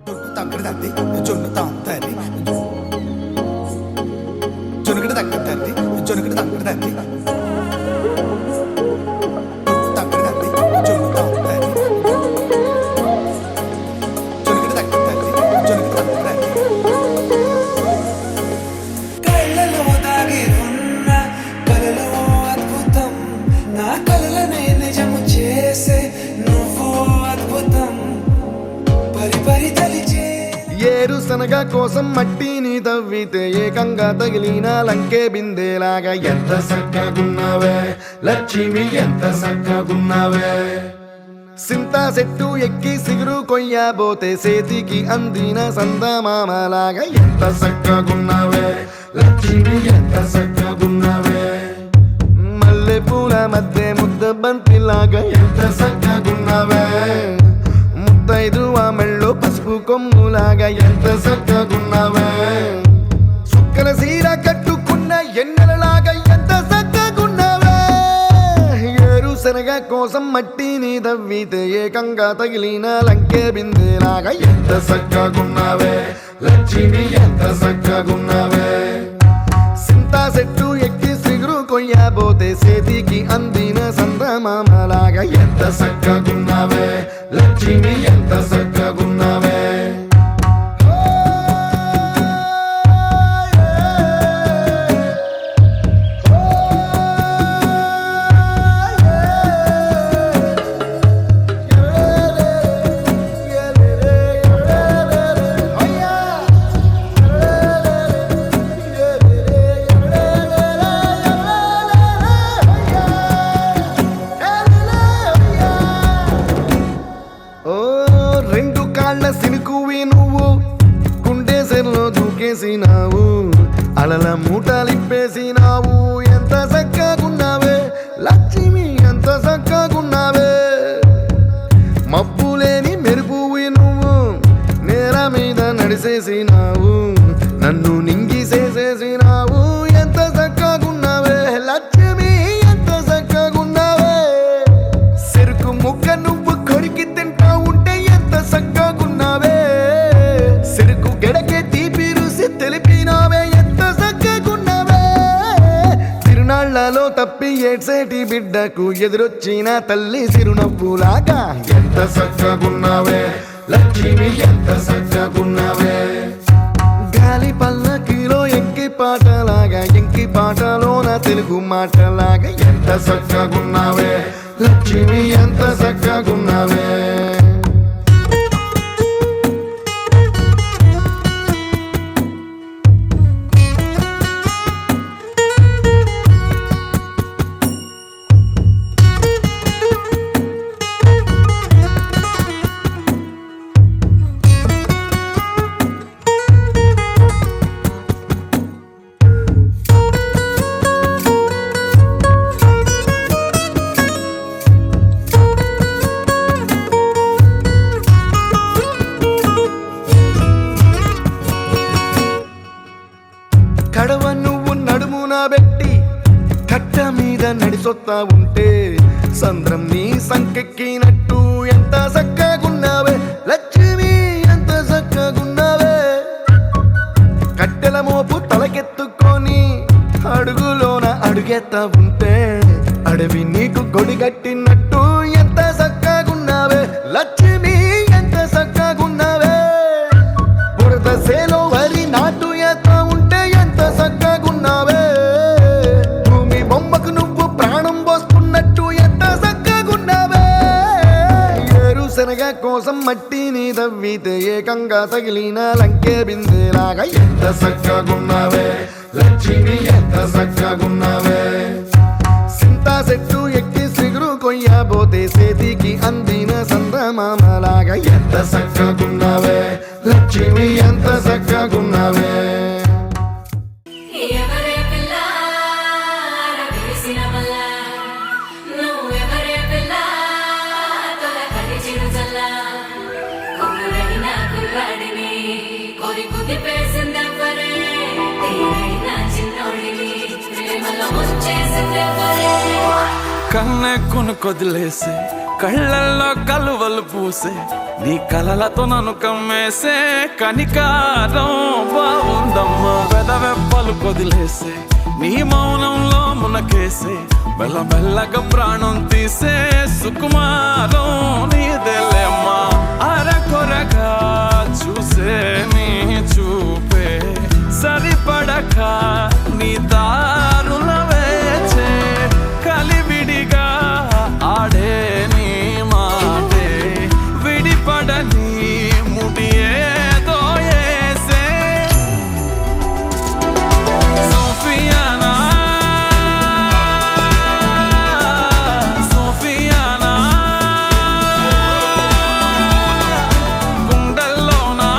తగ్గడదండి జొన్ను తాగుతారు జొనుకటి తగ్గదండి జొనుకటి తగ్గదండి తగ్గదండి జొన్ను తాగుతారు జొనుకటి తగ్గదండి జొనుకటి తగ్గదండి కళ్ళలో దాగి ఉన్న కలలో అద్భుతం నా కలలనే నిజము చేసే నువ్వు అద్భుతం పరి తలిచే ఏరుశనగ కోసం మట్టిని తవ్వితే ఏకంగా తగిలిన లంకే బిందేలాగా ఎంత చక్కగున్నావే లక్ష్మి ఎంత చక్కగున్నావే సింతా చెట్టు ఎక్కి సిగురు కొయ్యబోతే చేతికి అందిన సందమామలాగా ఎంత చక్కగున్నావే లక్ష్మి ఎంత చక్కగున్నావే మల్లె పూల మధ్య ముద్ద బంతిలాగా ఎంత చక్కగున్నావే ముద్దైదు ఆ మెళ్ళో పసుపు కొమ్ములాగా ఎంత చక్కగున్నావే సుక్కల సీర కట్టుకున్న ఎన్నెలలాగా ఎంత చక్కగున్నావే ఏరుశనగ కోసం మట్టిని తవ్వితే ఏకంగా తగిలిన లంకే బిందేలాగా ఎంత చక్కగున్నావే లక్ష్మి ఎంత చక్కగున్నావే సింతా చెట్టు ఎక్కి సిగురు కొయ్యబోతే చేతికి అందిన సందమామలాగా ఎంత చక్కగున్నావే లక్ష్మి ఎంత చక్కగున్నావే రెండు కాళ్ళ సినుకువి నువ్వు గుండె సెల్లో దూకేసినావు అలల మూటలిప్పేసినావు ఎంత చక్కగున్నావే లక్ష్మి ఎంత చక్కగున్నావే మబ్బులేని మెరుపువి నువ్వు నేల మీద నడిసేసినావు నన్ను నింగిసేసేసినావు ఎంత చక్కగున్నావే లక్ష్మి ఎంత చక్కగున్నావే చెరుకు ముక్క నువ్వు కొరికి తింటా ఉంటే ఎంత చక్కగున్నావే చెరుకు గెడకే తీపి రుసి తెలిపినావే ఎంత చక్కగున్నావే తిరునాళ్లలో తప్పి ఏడ్సేటి బిడ్డకు ఎదురొచ్చిన తల్లి చిరునవ్వులాగా ఎంత చక్కగున్నావే లక్ష్మి ఎంత చక్కగున్నావే గాలి పల్లకిలో ఎంకి పాటలాగా ఎంకి పాటలోన తెలుగు మాటలాగా ఎంత చక్కగున్నావే లక్ష్మి ఎంత చక్కగున్నావే కడవ నువ్వు నడుమున పెట్టి కట్ట మీద నడిసొత్తా ఉంటే సంద్రం నీ సంకెక్కినట్టు ఎంత చక్కగున్నావే లక్ష్మి ఎంత చక్కగున్నావే కట్టెల మోపు తలకెత్తుకొని అడుగులోన అడుగెత్తా ఉంటే అడవి నీకు గొడిగట్టినట్టు ఎంత చక్కగున్నావే లక్ష్మి ఎంత చక్కగున్నావే బురద సేలో వరి నాటు ఎత్తా ఉంటే ఎంత చక్కగున్నావే భూమి బొమ్మకు నువ్వు ప్రాణం పోసుకున్నట్టు ఎంత చక్కగున్నావే ఏరుశనగ కోసం మట్టిని తవ్వితే ఏకంగా తగిలిన లంకే బిందేలాగా ఎంత చక్కగున్నావే లక్ష్మి ఎంత చక్కగున్నావే సింతా చెట్టు ఎక్కి సిగురు కొయ్యబోతే చేతికి అందిన సందమామలాగా ఎంత చక్కగున్నావే లక్ష్మి ఎంత చక్కగున్నావే ఎవరే పిల్ల రవేసిన మల్ల నువ్వెవరే పిల్ల తొల కరిచిన జల్ల కొడురైన కుర్రాడిని కోరి కుదిపేసిందెవ్వరే తీరైన చిన్నోడిని ప్రేమలో ముంచేసిందెవ్వరే కన్నె కొనుకొదిలేసి కళ్ళల్లో కలువలు పూసే నీ కలలతో నన్ను కమ్మేసే కనికారం బాగుందమ్మా పెదవెప్పలు కొదిలేసే నీ మౌనంలో మునకేసే మెల్లమెల్లగా ప్రాణం తీసే సుకుమారం నీదేలేమ్మా అరకొరగా చూసే నీ చూపే సరిపడక నీ దారుల వేచే కలివిడిగా ఆడే నీ మాటే విడిపడని ముడి ఏదో ఏసే సోఫియానా సోఫియానా గుండెల్లోనా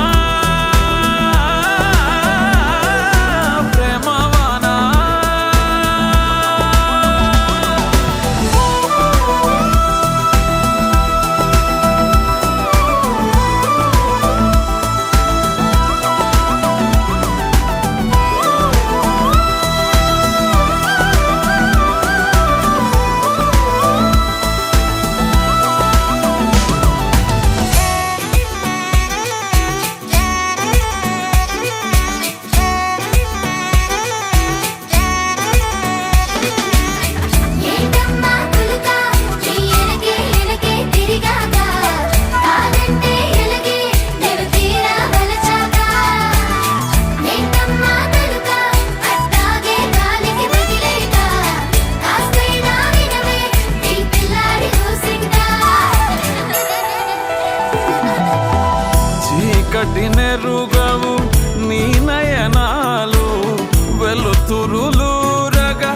ప్రేమవానా ఏంటమ్మా కులుక నీ ఎనకే తిరిగాక కాదంటే ఎలగే నేను తీరా వలచాక ఏంటమ్మా తలుక అట్టాగే గాలికి వదిలేక కాస్తైనా వినవే నీ పిల్లాడి కూసిందా చీకటి నెరుగవు నీ నయనాలు వెలుతురులూరగా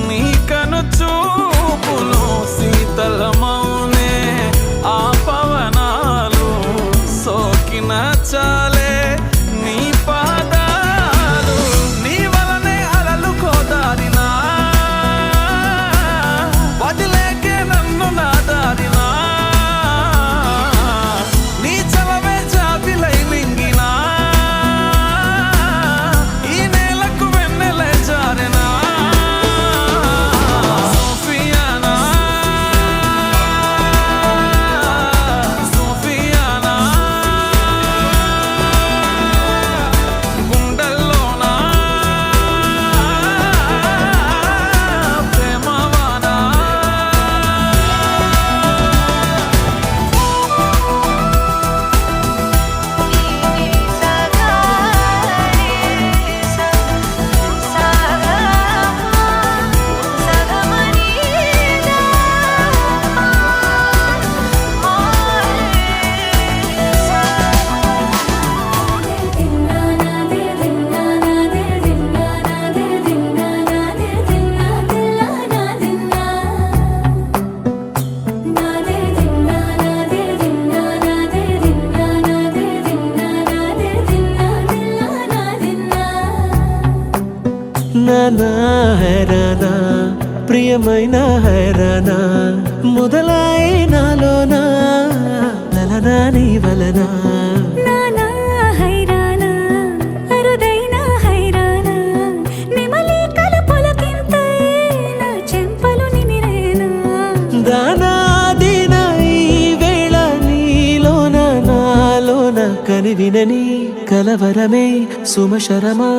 నీ కను చూపులు శీతలమౌనే ఆ పవనాలు సోకిన చాలే నీ పాదాలు నీ వలనే అలలు కోదారినా వదిలేకే నన్ను నాదారినా నీ చలవే జాబిలై మింగినా ఈ నేలకు వెన్నెలే జారెనా సోఫియానా సోఫియానా గుండెల్లోనా ప్రేమవానా నానా హైరానా ప్రియమైన హైరానా మొదలై నాలోనా లలనా నీ వలనా నానా హైరానా అరుదైన హైరానా నెమలి కలుపులకింతై నా చెంపలు నిమిరేనా దానాదిన ఈ వేళ నీలోన నాలోన కనివినని కలవరమే సుమశరమా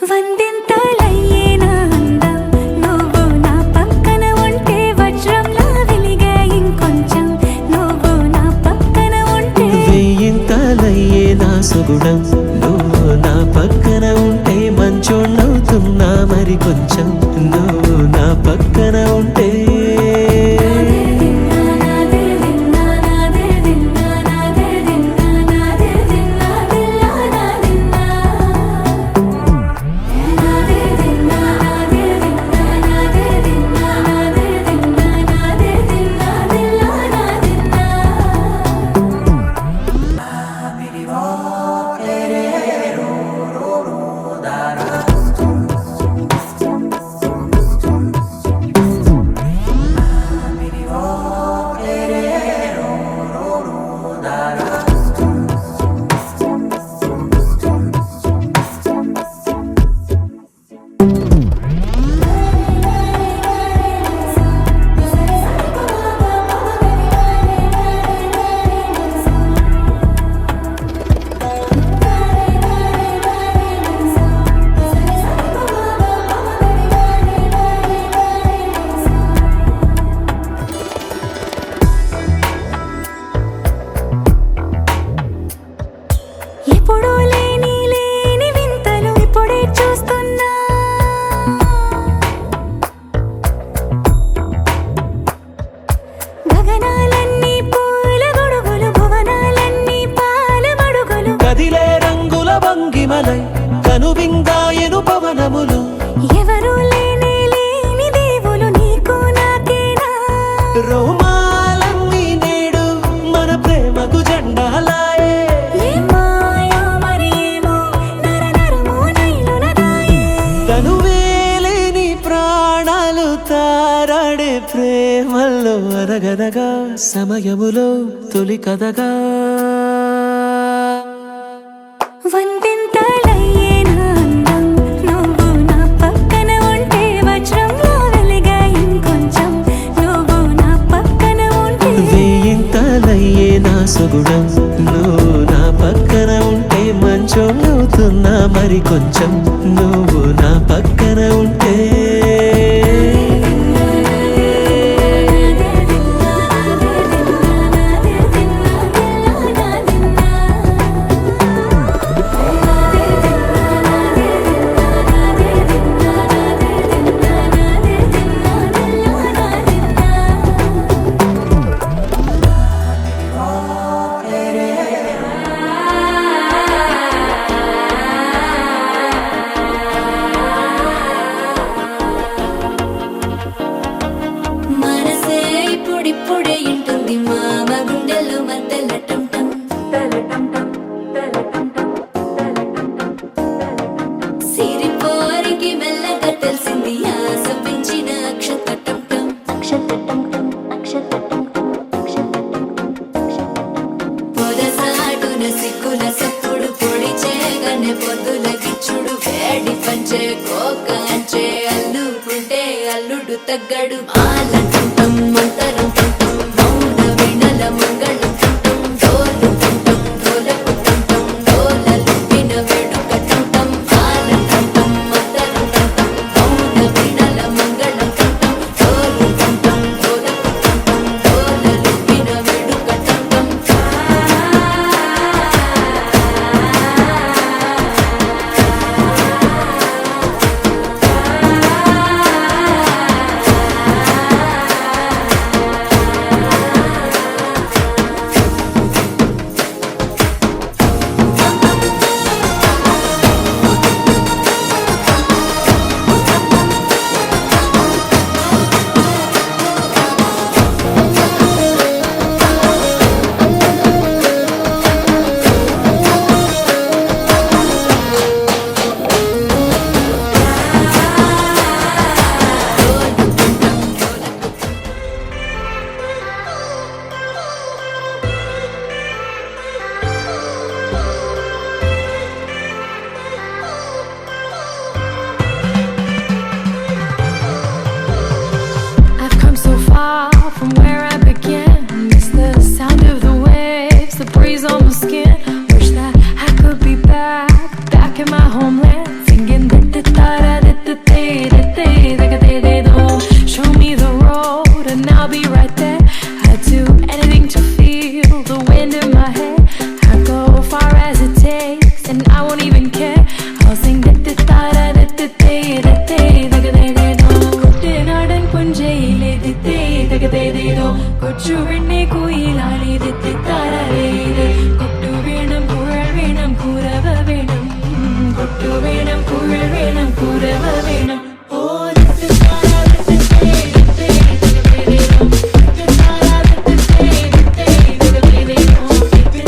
వందింతలయ్యేనా అందం నువ్వు నా పక్కన ఉంటే వజ్రంలా వెలిగే ఇంకొంచెం నువ్వు నా పక్కన ఉంటే వెయ్యింతలయ్యే నా సుగుణం నువ్వు నా పక్కన ఉంటే మంచోణ్ణవుతున్నా మరి కొంచెం నువ్వు నా పక్కన ఉంటే మహిమలై కనువిందాయను పవనములు ఎవరు లేని దేవులు నీకు నాకేనా రోమాలన్నీ నేడు మన ప్రేమకు జెండాలాయే ఏ మాయో మరేమో నరనరమో నైలునదాయే తనువేలేని ప్రాణాలు తారాడే ప్రేమల్లో అరగదగా సమయములో తొలి కథగా వందింతలయ్యేనా అందం నువ్వు నా పక్కన ఉంటే వజ్రంలో వెలిగా ఇంకొంచెం నువ్వు నా పక్కన ఉంటే వేయింతలయ్యే నా సుగుణం నువ్వు నా పక్కన ఉంటే మంచోళ్ళవుతున్నా మరి కొంచెం నువ్వు నా పక్కన ఉంటే మనసే ఇప్పుడిప్పుడే ఇంటుంది మామ గుండెల్లో మధ్యల టంటం సిరిపోరికి మెల్లగా తెలిసింది ఆశ పెంచిన అక్షతటం పొదసాటున సిక్కుల సప్పుడు పొడి చేయగానే పొద్దుల గిచ్చుడు వేడి పంచే కోకాంచే అల్లుకుంటే అల్లుడు తగ్గడు మాలంటుంటం మంతరం టుంటం మౌన వినల మంగళం టుంటం డోలు టుంటం డోలకు టుంటం డోలలు విన వేడుక టుంటం మాలంటుంటం మంతరం టుంటం మౌన వినల మంగళం టుంటం డోలు టుంటం డోలకు టుంటం డోలలు విన వేడుక టుంటం I've come so far from where I began. Miss the sound of the waves, the breeze on my skin. Wish that I could be back in my homeland, singing da da da da da da da da da. Show me the road and I'll be right there. I'd do anything to feel the wind in my hair. I'd go far as it takes, and I won't even care. I'll sing da da da da da da da da da da. കുട്ടനാടൻ പുഞ്ചയിലെ ദിത്തേ തകതേതേതോ കൊച്ചു വെണ്ണെ കുയിലാലെ ദിത്തേ താരേത് കൊട്ടു വേണം കുഴൽ വേണം കുരവ വേണം കൊട്ടു വേണം കുഴൽ വേണം കുരവ വേണം ഓ ദിത്തേ താരാ ദിത്തേ ദിത്തേ തകതേതേതോ ദിത്തേ താരാ ദിത്തേ ദിത്തേ തകതേതേതോ ദിത്തേ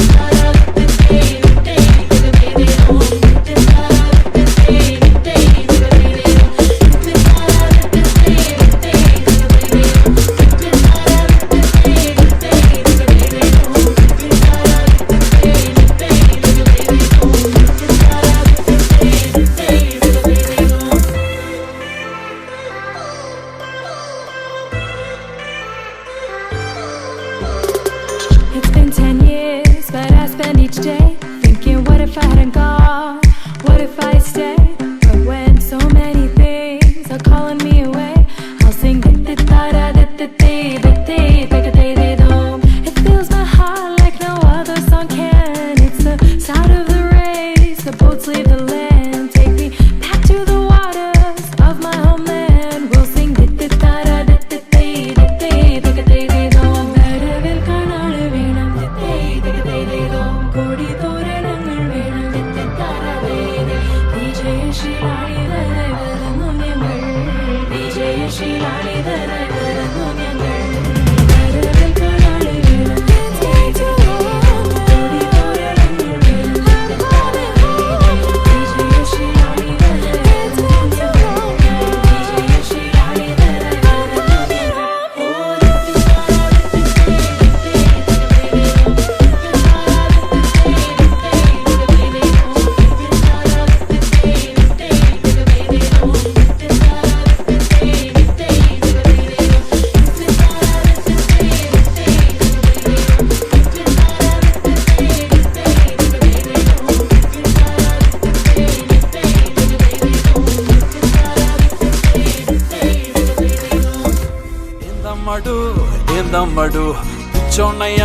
అన్నయ్య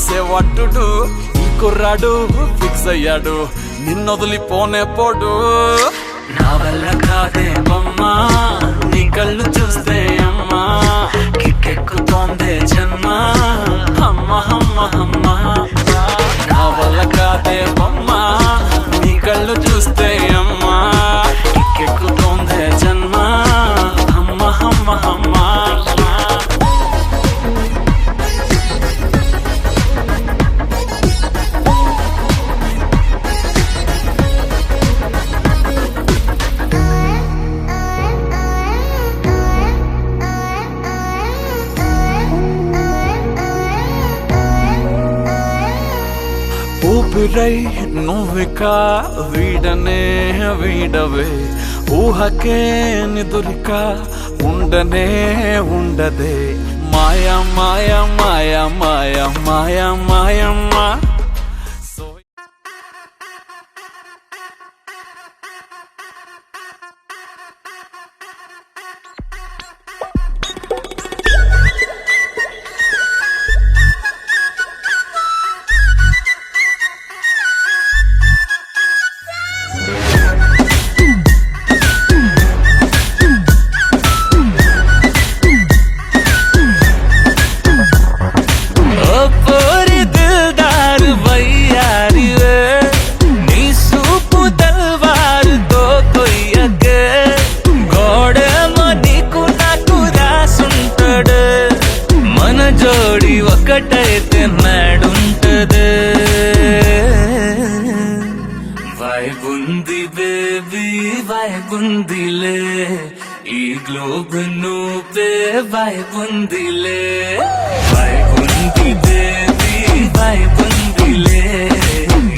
సేవట్టుడు ఈ కుర్రాడు ఫిక్స్ అయ్యాడు నిన్నొదిలిపోనే పోడు నా వల్ల కాదే బొమ్మా నీ కళ్ళు చూస్తే అమ్మా కిక్కెక్కుతోందే జన్మ అమ్మ అమ్మ అమ్మ నా వల్ల కాదే బొమ్మా నీ కళ్ళు చూస్తే అమ్మా కిక్కెక్కుతోందే జన్మ అమ్మ అమ్మ అమ్మ ఊపిరై నువ్విక వీడనే వీడవే ఊహకే నిదురిక ఉండనే ఉండదే మాయా మాయా మాయా మాయా మాయా మాయమ్మ జోడి ఒకటైతే నాడుంటదే వైబుంది బేబీ వైబుందిలే ఈ గ్లోబ్ నువ్వే వైబుందిలే వైబుంది బేబీ వైబుందిలే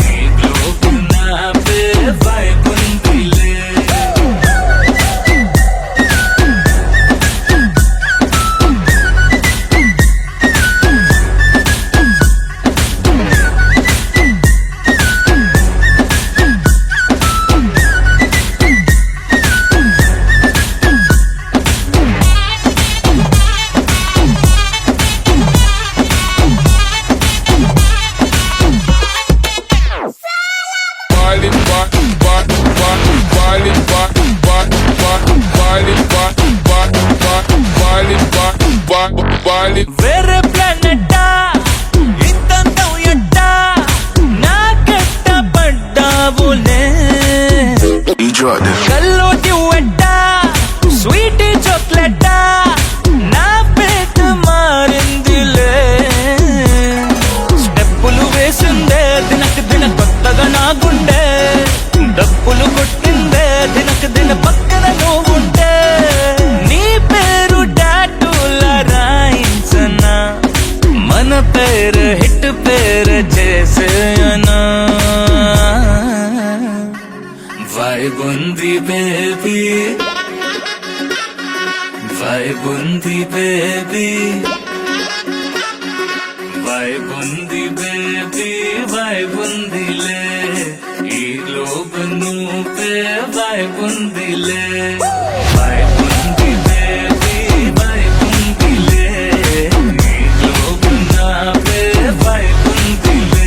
ఈ గ్లోబ్ నావే వైబుందిలే వేరే ప్లానెట్టా ఇంతంతం ఎట్టా నాకెట్ట పడ్డావులే కల్లోటి వెట్టా స్వీట్ చాక్లెట్టా నా పేట మారిందిలే స్టెప్పులు వేసిందే దినకు దిన కొత్తగా నా గుండె డప్పులు కొట్టిందే దినకు దిన పక్కన నువ్వుంటే నీ పేరు టాటూల రాయించనా మన పేరు హిట్ పేరు చేసేయనా వైబుంది బేబీ వైబుంది బేబీ వైబుంది బేబీ వైబుందిలే ఈ గ్లోబ్ నువ్వే వైబుందిలే వైబుంది బేబీ వైబుందిలే ఈ గ్లోబ్ నావే వైబుందిలే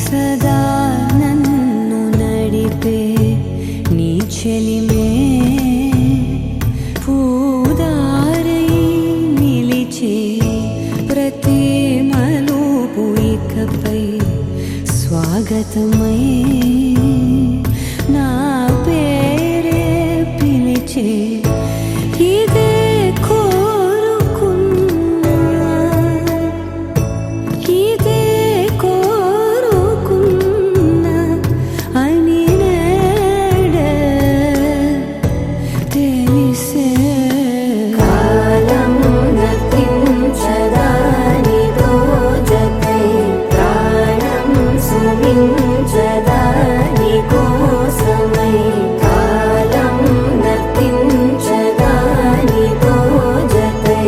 సదా నన్ను నడిపే నీ చెలిమే పూదారై నిలిచే ప్రతి మలుపు ఇకపై స్వాగతమై నా నిలిచే ఇదే కోరుకున్నా ఇదే కోరుకున్నా అని నేడే తెలిసే కాలం నతించదానిదో జతై ప్రాణం సుమించదాని కోసమై కాలం నతించదానిదో జతై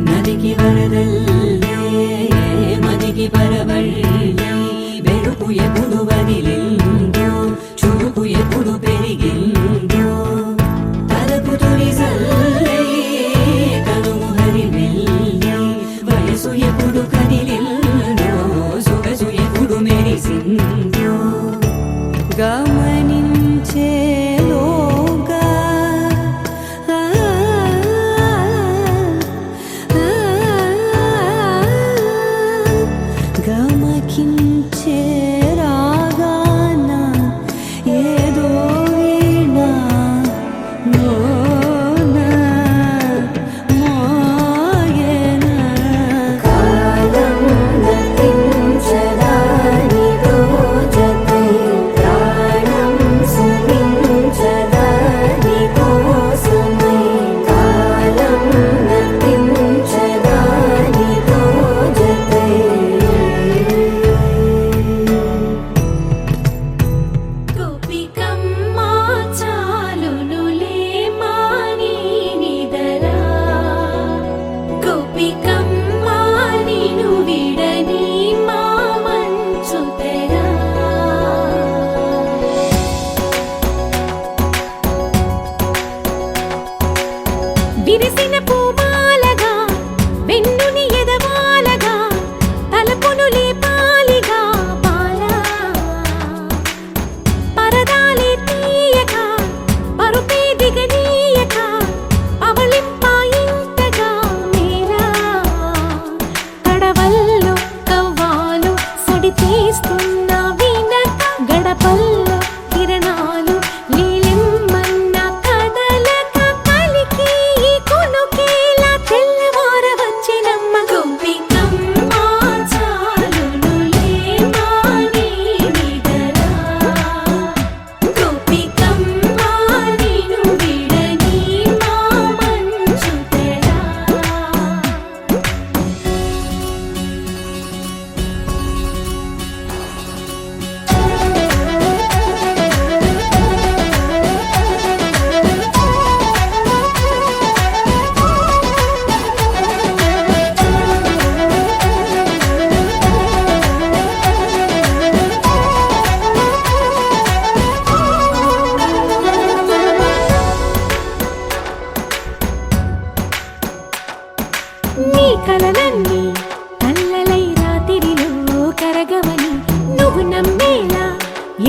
నదికి వరదల్లే మదికి పరవళ్ళే వెలుపు ఎప్పుడు వదిలిందో చురుకు ఎప్పుడు పెరిగిందో తలపు తొలి జల్లే కనుము హరిమెల్లే వయసు ఎప్పుడు కదిలిందో సొగసు ఎప్పుడు మెరిసిందో గమనించేలోగా గమకించే రాగాన ఏదో వీణా మోన మోయన కాలం నతించదానిదో జతై ప్రాణం సుమించదాని కోసమై కాలం నతించదానిదో జతై గోపికమ్మా చాలునులే మాని నిదరా గోపికమ్మా నిను విడని మా మంచు తెరా విరిసిన పూమాలగా వెన్నుని ఎదవాలగా తలపును లేపాలిగా బాలా పరదాలే తీయక పరుపే దిగనీయక అవలింపాయింతగా మేలా కడవల్లో కవ్వాలు సడి తీస్తున్న వీణక గడపల్లో కిరణాలు లీలిమ్మన్న కదలక కలికి ఈ కొనుకేలా తెల్లవార వచ్చినమ్మ గోపికమ్మా చాలునులే మాని నిదరా గోపికమ్మా నిను విడని మా మంచు తెరా నీ కలలన్నీ కల్లలై రాత్రిలో కరగవని నువ్వు నమ్మేలా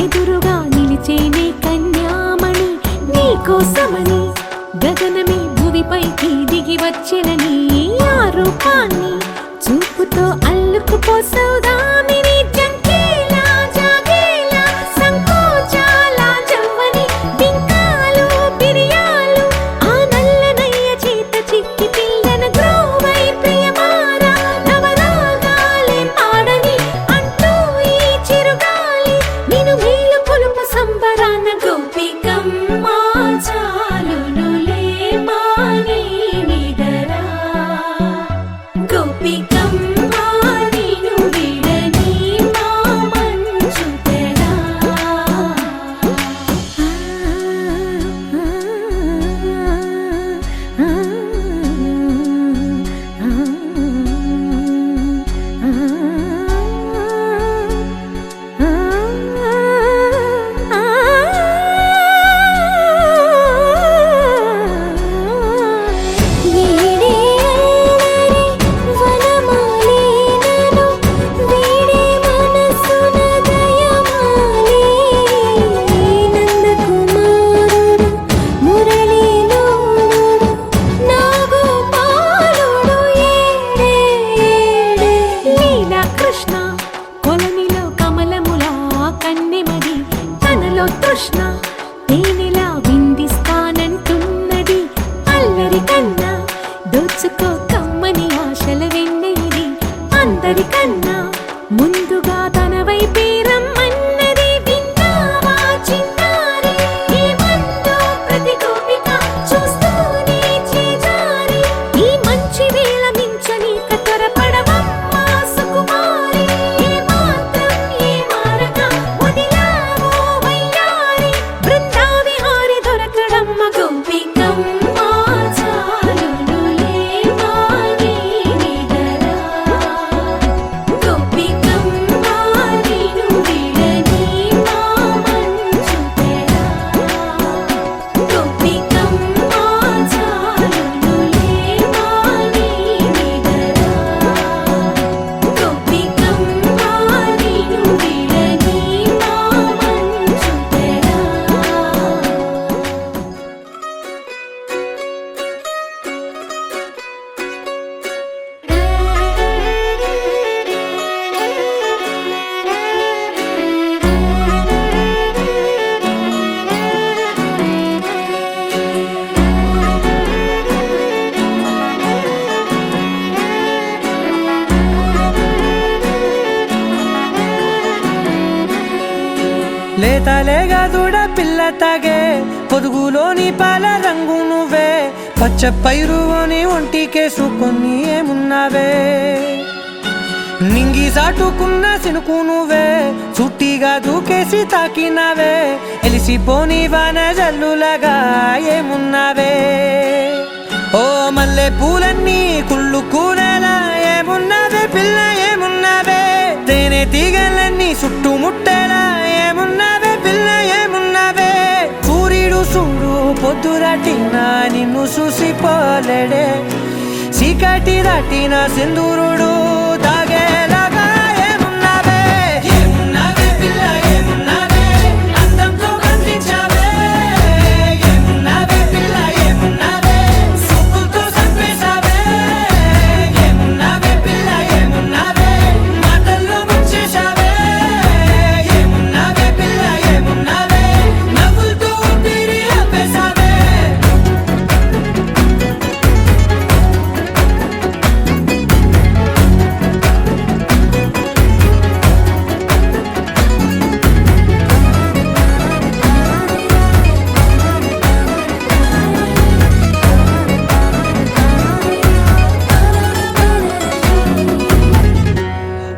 ఎదురుగా నిలిచేనే కన్యామణి నీ కోసమని గగనమే భువిపైకి దిగి వచ్చినని ఆ రూపాన్ని చూపుతో అల్లుకుపోసౌదామిని జంకేలా జాగేలా సంకోచాల జవ్వని బింకాలు బిరియాలు ఆ నల్లనయ్య చేత చిక్కి పిల్లన గ్రోవై ప్రియమారా నవరాగాలే పాడని అంటూ ఈ చిరుగాలి నిన్ను మేలు కొలుపు సంబరాన గోపికమ్మా చాలునులే మాని నిదరా గోపికమ్మా నిను విడని పంచుకో కమ్మని ఆశల వెన్నెయిది అందరికన్నా ముందుగా తన వైపే రమ్మన్నది విన్నావా చిన్నారి ఏమందో ప్రతి గోపిక చూస్తూనే చేజారి ఈ మంచి వేళ మించని త్వరపడవమ్మా సుకుమారి ఏ మాత్రం ఏ మారక వదిలావో వయ్యారి బృందావి హారి దొరకడమ్మ గోపికమ్మ చాలునులే మాని నిదరా గోపికమ్మ నిను విడని మా మంచు తెరా గోపికమ్మ చాలునులే మాని నిదరా గోపికమ్మ నిను విడని మా మంచు తెరా లేతలేగా దూడ పిల్ల తాగే పొదుగులోని పాల రంగు నువ్వే పచ్చ పైరుని ఒంటికేసుకొని ఏమున్నావే నింగి సాటుకున్న సినుకు నువ్వే చుట్టిగా దూకేసి తాకినావే ఎలిసిపోని వాన జల్లులగా ఏమున్నావే ఓ మల్లె పూలన్నీ కుళ్ళు కూరలా ఏమున్నావే పిల్ల ఏమున్నావే తేనె తీగలన్నీ చుట్టుముట్టేలా ఏమున్నావే పిల్ల ఏమున్నావే సూర్యుడు చూడు పొద్దురాటిన నిన్ను చూసిపోలేడే చీకటి దాటిన సింధూరుడు దాగేలాగా ఏమున్నావే ఏమున్నావే పిల్ల ఏమున్నావే అందంతో కనిపించావే ఏమున్నావే పిల్ల ఏమున్నావే సుక్కుతో చంపేశావే ఏమున్నావే పిల్ల ఏమున్నావే మాటల్లో ముంచేశావే ఏమున్నావే పిల్ల ఏమున్నావే నవ్వులతో ఊపిరి ఆపేశావే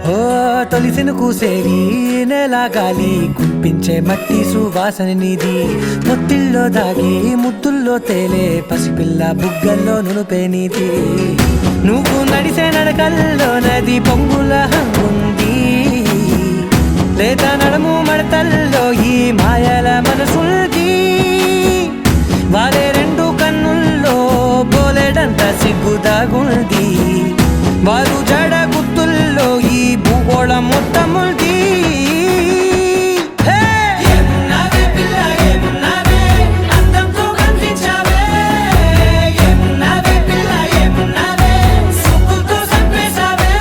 ఓ తొలిసిన కూసేరి నెల గాలి కుప్పించే మట్టి సువాసన నిధి ముత్తిల్లో దాగి ముత్తుల్లో తేలే పసిపిల్ల బుగ్గల్లో నునుపే నీది నువ్వు నడిసే నడకల్లో నది పొంగుల హంగుంది లేత నడుము మడతల్లో ఈ మాయల మనసుల్ది వారే రెండు కన్నుల్లో బోలెడంత సిగ్గు దాగుంది వారు జడ గుత్తుల్లో ఈ భూగోళం మొత్తముల్ది ఏమున్నావే పిల్ల ఏమున్నావే అందంతో కనిపించావే ఏమున్నావే పిల్ల ఏమున్నావే సుక్కుతో చంపేశావే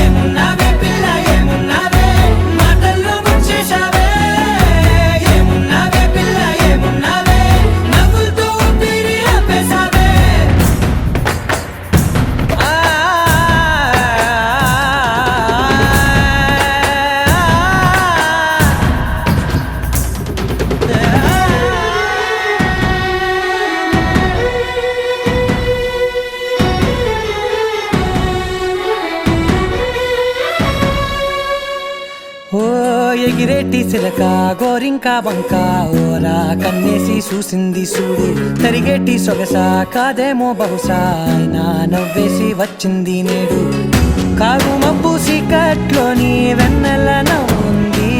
ఏమున్నావే పిల్ల ఏమున్నావే మాటల్లో ముంచేశావే ఏమున్నావే పిల్ల ఏమున్నావే నవ్వులతో ఊపిరి ఆపేశావే ఓ ఎగిరేటి సిలక గోరింక వంక ఓరా కన్నేసి చూసింది చూడు తరిగేటి సొగస కాదేమో బహుశా అయినా నవ్వేసి వచ్చింది నేడు కారు మబ్బు సీకట్లోని వెన్నెల నవ్వుంది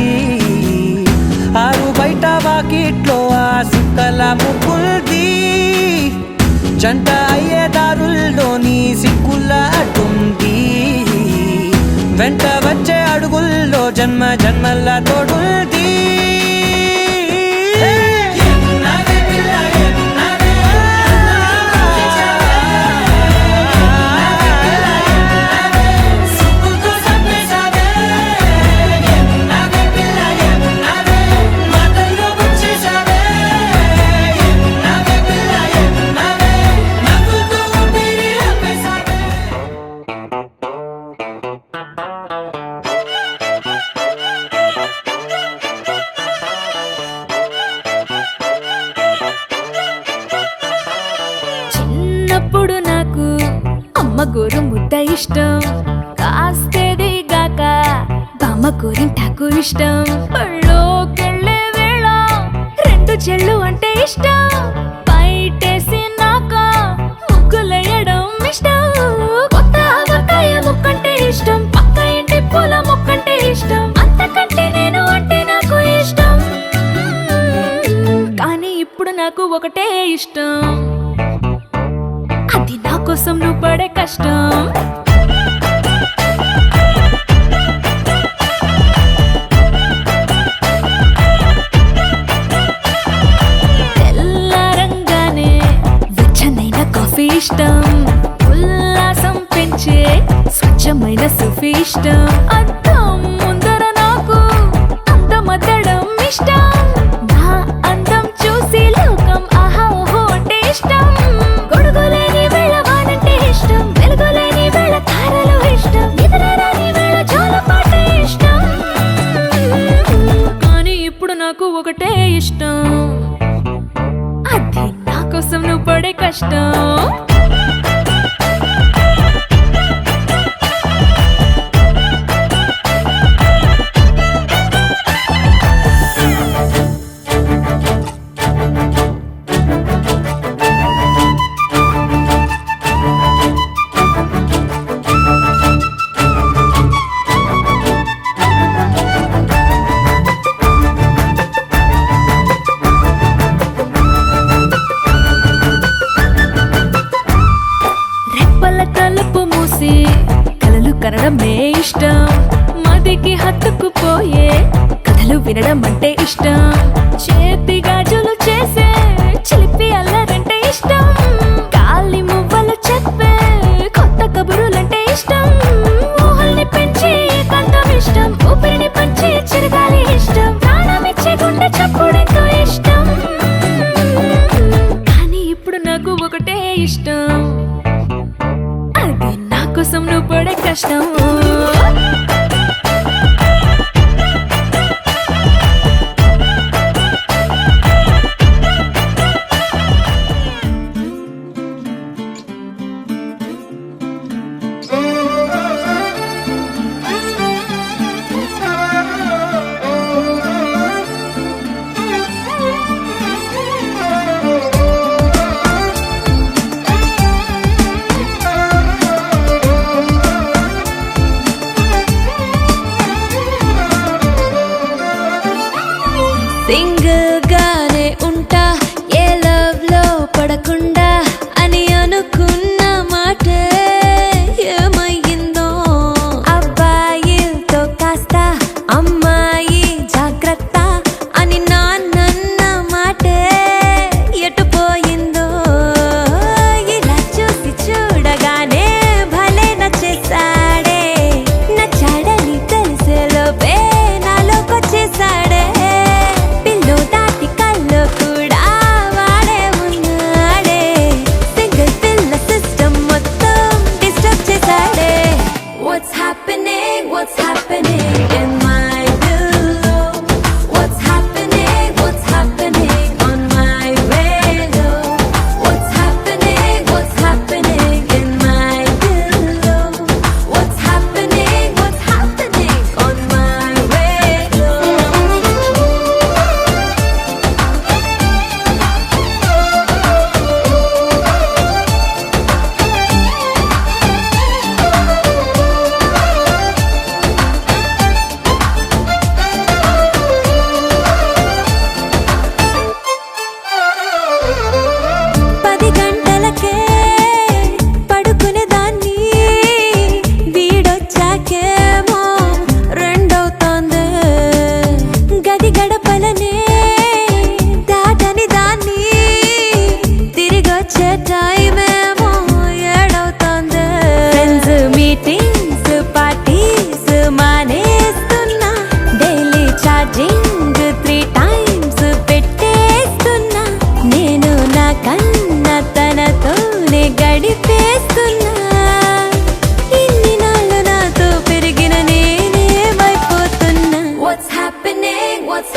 ఆరు బయట వాకిట్లో ఆ సుక్కల ముగ్గుల్ది జంట అయ్యే దారుల్లోని సిక్కుల అడ్డుంది వెంట వచ్చే అడుగుల్లో జన్మ జన్మల తోడుల్ది ఏమున్నావే పిల్ల ఏమున్నావే సుక్కుతో చంపేశావే ఏమున్నావే పిల్ల ఏమున్నావే మాటల్లో ముంచేశావే ఏమున్నావే పిల్ల ఏమున్నావే నవ్వులతో ఊపిరి గోరు ముద్ద ఇష్టం, కాస్తేది గాక బామ్మ గోరింటాకు ఇష్టం. పళ్ళోకెళ్ళే వేళ రెండు చెళ్ళు అంటే ఇష్టం, బయటేసినాక ముగ్గులేయడం ఇష్టం. కొత్త ఆవకాయ ముక్కంటే ఇష్టం, పక్క ఇంటి పూల మొక్కంటే ఇష్టం. అంతకంటే నేను అంటే నాకు ఇష్టం, కానీ ఇప్పుడు నాకు ఒకటే ఇష్టం, అది నా కోసం నువ్వు పడే కష్టం. తెల్లారంగానే వెచ్చనైన కాఫీ ఇష్టం, ఉల్లాసం పెంచే స్వచ్ఛమైన సుఫీ ఇష్టం. అద్దం ముందర నాకు అందమద్దడం ఇష్టం, నా అందం చూసి లోకం ఆహా ఓహో అంటే ఇష్టం. గొడుగులేని వేళ వానంటే ఇష్టం, వెలుగులేని వేళ తారలు ఇష్టం, నిద్రరాని వేళ జోలపాట ఇష్టం, కానీ ఇప్పుడు నాకు ఒకటే ఇష్టం, అది నా కోసం నువ్వు పడే కష్టం. రెప్పల తలుపు మూసి కలలు కనడమే ఇష్టం, మదికి హత్తుకుపోయే కథలు వినడం అంటే ఇష్టం. చేతి గాజులు చేసే చిలిపి అల్లరంటే ఇష్టం, గాలి మువ్వలు చెప్పే కొత్త కబురులంటే ఇష్టం. ఊహల్ని పెంచి ఏకాంతం ఇష్టం, ఊపిరిని పంచి చిరగాలి ఇష్టం, ప్రాణమిచ్చే గుండె చప్పుడెంతో ఇష్టం, కానీ ఇప్పుడు నాకు ఒకటే ఇష్టం, అది నా కోసం నువ్వు పడే కష్టం. సింగిల్ గానే ఉంటా, ఏ లవ్ లో పడకుండా అని అనుకున్న మాట ఏమయ్యిందో. అబ్బాయితో కాస్త అమ్మాయి జాగ్రత్త అని నాన్న మాట ఎటు పోయిందో. ఇలా చూసి చూడగానే భలే నచ్చేసాడే, నచ్చాడని తెలిసేలోపే నాలోకొచ్చేసాడే. పిల్లు దాటి కళ్ళు కూడా వాడే ఉన్నాడే, సింగిల్ పిల్ల సిస్టమ్ మొత్తం disturb చేశాడే. What's happening? What's happening in my pillow? What's happening? What's happening on my radio? What's happening? What's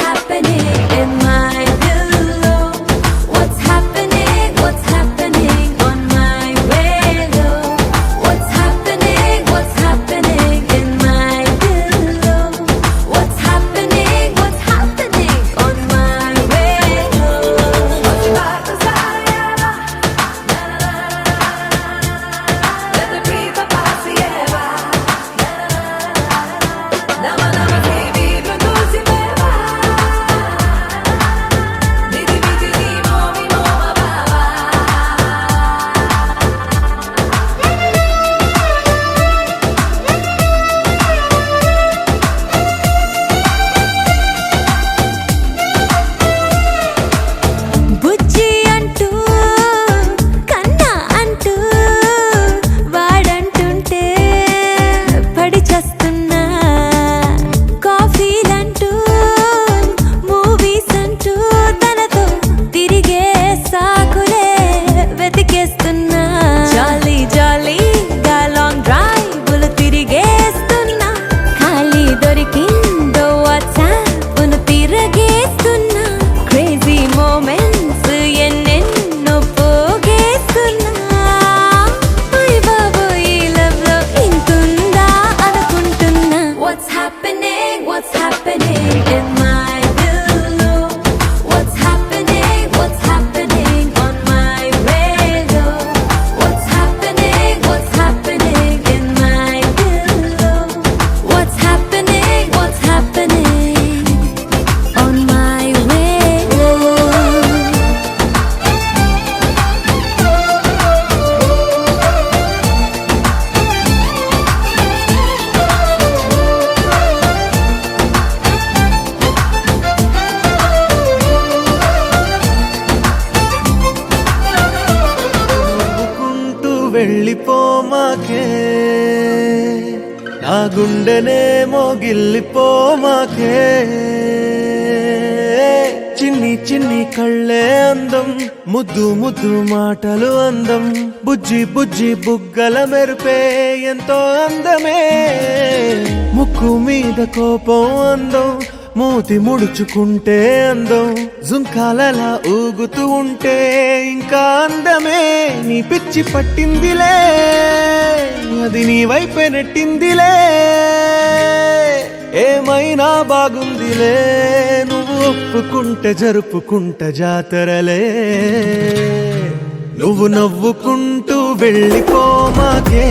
happening in my pillow? What's happening? What's happening on my radio? What's వెళ్ళిపోమాకే నా గుండెనేమో గిల్లిపోమాకే చిన్ని చిన్ని కళ్ళే అందం ముద్దు ముద్దు మాటలు అందం బుజ్జి బుజ్జి బుగ్గల మెరుపే ఎంతో అందమే ముక్కు మీద కోపం అందం మూతి ముడుచుకుంటే అందం జుంకాలలా ఊగుతూ ఉంటే ఇంకా అందమే నీ పిచ్చి పట్టిందిలే అది నీ వైపే నెట్టిందిలే ఏమైనా బాగుందిలే నువ్వు ఒప్పుకుంటే జరుపుకుంటే జాతరలే నువ్వు నవ్వుకుంటూ వెళ్ళిపోమాకే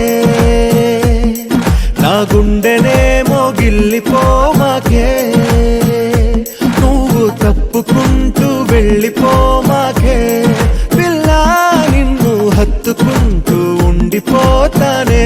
నా గుండెనేమో గిల్లిపోమాకే నువ్వు తప్పుకుంటూ వెళ్ళిపోమాకే పిల్ల నిన్ను హత్తుకుంటూ ఉండిపోతానే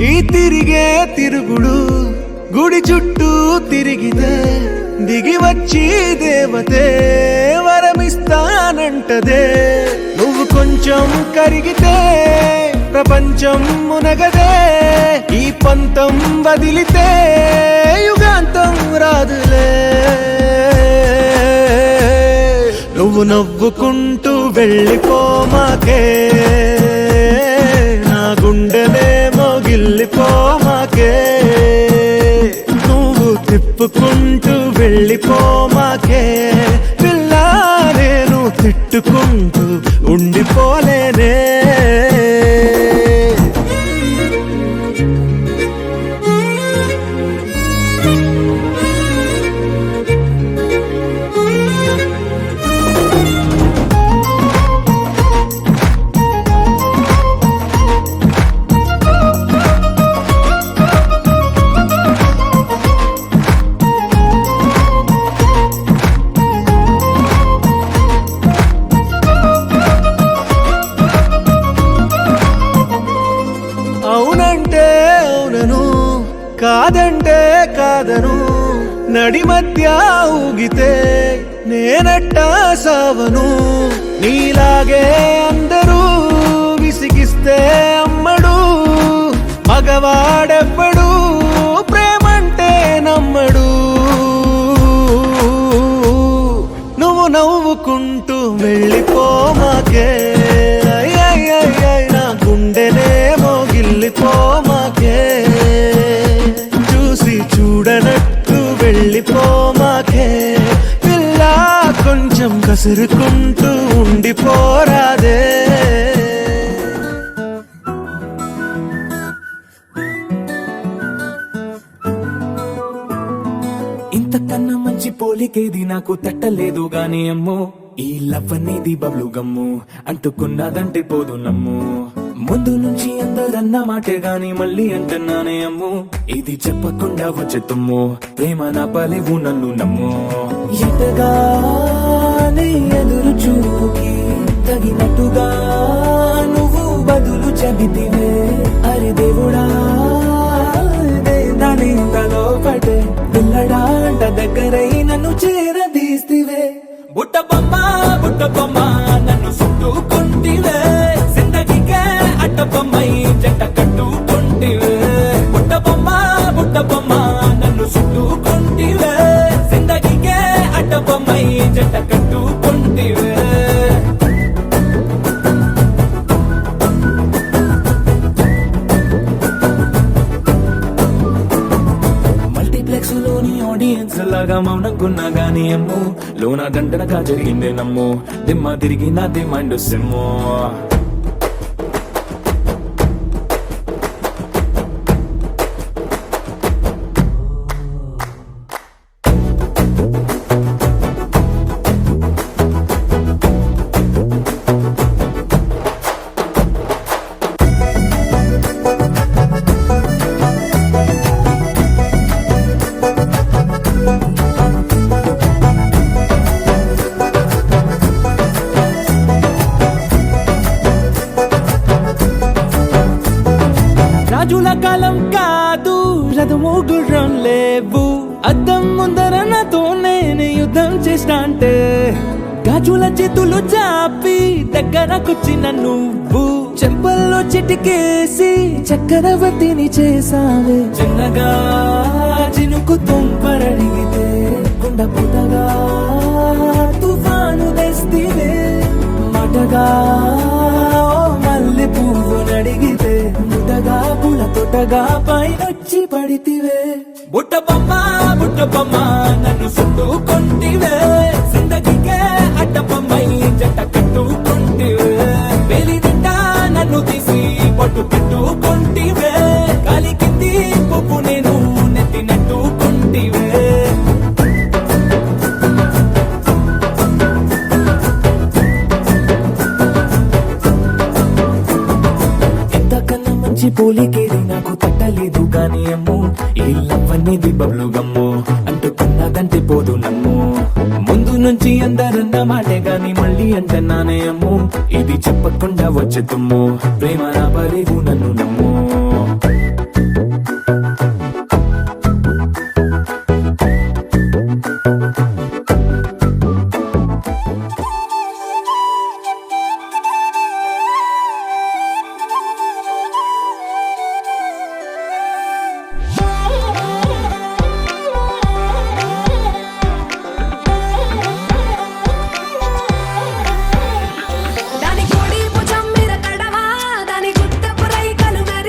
ఈ తిరిగే తిరుగుడు గుడి చుట్టూ తిరిగితే దిగి వచ్చి దేవతే వరమిస్తానంటదే నువ్వు కొంచెం కరిగితే ప్రపంచం మునగదే ఈ పంతం వదిలితే యుగాంతం రాదులే నువ్వు నవ్వుకుంటూ వెళ్ళిపోమాకే నా గుండెనేమో గిల్లిపోమాకే నువ్వు తిప్పుకుంటూ వెళ్ళిపోమాకే పిల్ల నేను తిట్టుకుంటూ ఉండిపోలేనే అవునంటే అవునను కాదంటే కాదను నడి మధ్య ఊగితే నేనట్టా సావను నీలాగే అందరూ విసిగిస్తే అమ్మడు మగవాడెవ్వడు ప్రేమంటే నమ్మడు నువ్వు నవ్వుకుంటూ వెళ్ళిపోమాకే నా గుండెనేమో గిల్లిపోమాకే చూసి చూడనట్టు వెళ్ళిపోమాకే పిల్ల కొంచెం కసురుకుంటూ ఉండిపోరాదే ఇంతకన్నా మంచి పోలికేది నాకు తట్టలేదు గాని అమ్మో ఈ లవ్ అనేది బబ్లు గమ్ము అంటుకున్నదంటే పోదు నమ్ము ముందు నుంచి అందరన్న మాటే గాని మళ్ళీ అంటున్నానే అమ్ము ఇది చెప్పకుండా వచ్చే తుమ్ము ప్రేమ నా పలేవు నన్ను నమ్ము ఎటగానే ఎదురు చూకి తగినట్టుగా నువ్వు బదులు చెబితివే అరే దేవుడా దాని తలో పటే పిల్లడా అంట దగ్గరై నన్ను చేరదీస్తివే బుట్ట బొమ్మ నన్ను చుట్టుకుంటివే జిందగీకే అట్ట బొమ్మై జంట కట్టుకుంటివే బుట్ట బొమ్మ నన్ను చుట్టుకుంటివే జిందగీకే అట్ట బొమ్మై జంట కట్టుకుంటివే మల్టీప్లెక్స్ లోని ఆడియన్స్ లాగా మౌనంకున్నా గానీ అమ్ము లోన దండనగా జరిగిందే నమ్ము దిమ్మ తిరిగి నాదే మైండ్ సిమ్ము అద్దం ముందర నాతో నేను యుద్ధం చేస్తా అంటే గాజుల చేతులు చాపి దగ్గరకొచ్చిన నువ్వు చెంపల్లో చిటికేసి చక్రవర్తిని చేసావే చిన్నగా చినుకు తుంపరడిగితే కుండ పుటగా తుఫాను తెస్తివే మాటగా మల్లె పువ్వు నడిగితే ముటగా పుల తొటగా పైనొచ్చి పడితివే బుట్ట బొమ్మ నన్ను చుట్టుకొంటివే జిందగీకే అడ్డ బొమ్మై జంట కట్టుకొంటివే వేలి నిండా నన్ను తీసి పట్టు పెట్టుకొంటివే కాలి కింది పువ్వు నేను నెత్తినట్టుకొంటివే ఎంతకన్నా మంచి పోలికేది నాకు తట్టలేదు గాని అమ్ము ఈ లవ్ అనేది బబ్లు గమ్ము అంటుకున్నదంటే పోదు నమ్ము ముందు నుంచి అందరన్న మాటే గాని మళ్ళీ అంటున్నానే అమ్ము ఇది చెప్పకుండా వచ్చే తుమ్ము ప్రేమ నా పరివు నన్ను నమ్ము దాని కోడి భుజం మీద కడవా దాని గుత్తపు రైకలు మెరిసే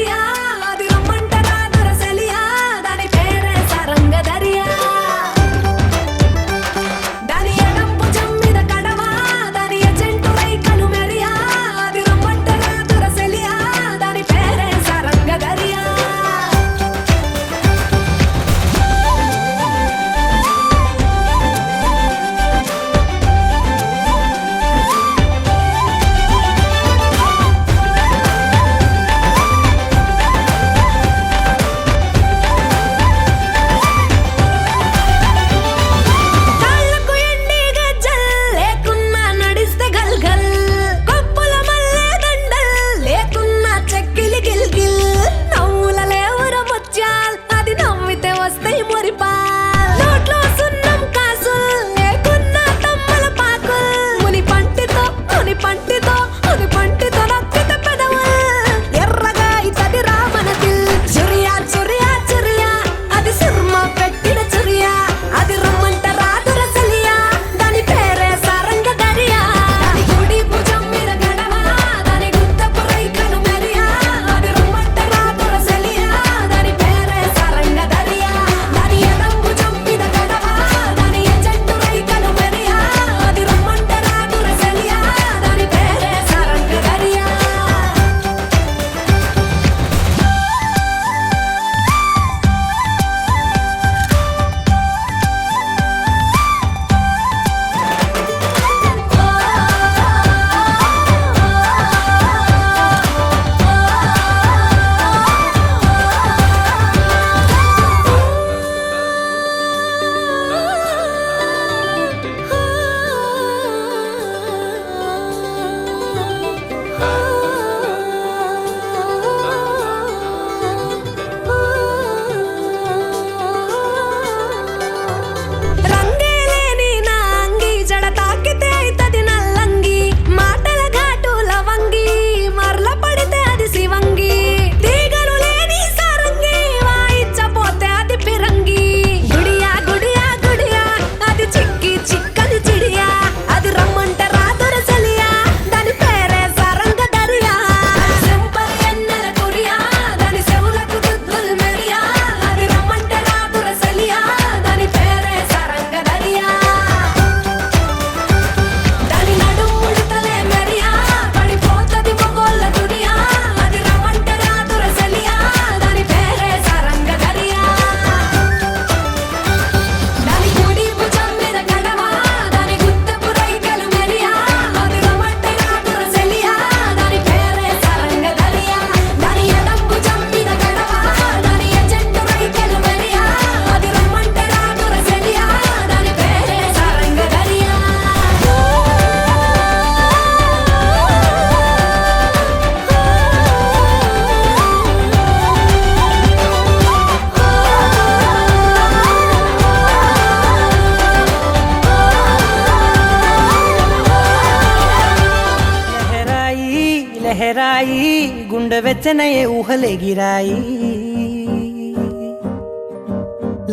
లెహరాయి గుండె వెచ్చనయే ఊహలెగిరాయి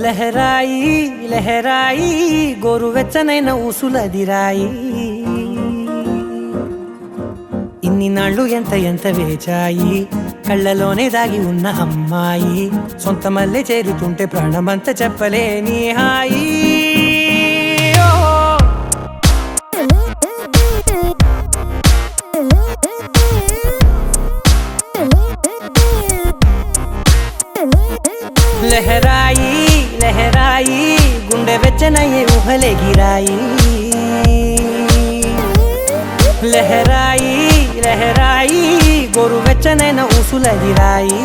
లెహరాయి లెహరాయి గోరు వెచ్చనైన ఊసులదిరాయి ఇన్ని నాళ్ళు ఎంత ఎంత వేచాయి కళ్ళలోనే దాగి ఉన్న అమ్మాయి సొంత మల్లె చేరుతుంటే ప్రాణమంతా చెప్పలేని హాయి లెహరాయి లెహరాయి గుండె వెచ్చనయ్యే ఊహలెగిరాయి లెహరాయి లెహరాయి గోరు వెచ్చనైన ఊసులదిరాయి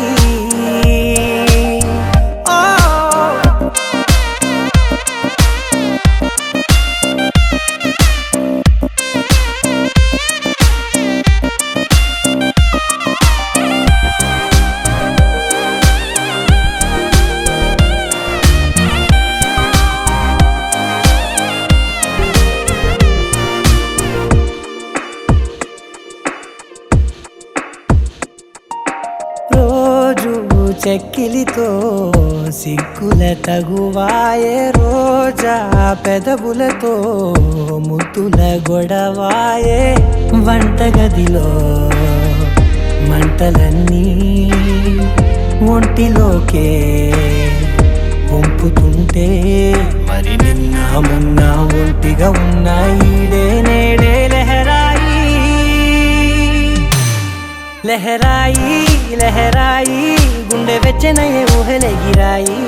రోజు చెక్కిలితో సిగ్గుల తగువాయే రోజా పెదవులతో ముద్దుల గొడవాయే వంటగదిలో మంటలన్నీ ఒంటిలోకే వంపుతుంటే మరి నిన్న మొన్న ఒంటిగా ఉన్నాయి నేడే లెహరాయి లెహరాయి లెహరాయి గుండె వెచ్చనయ్యే ఊహలెగిరాయి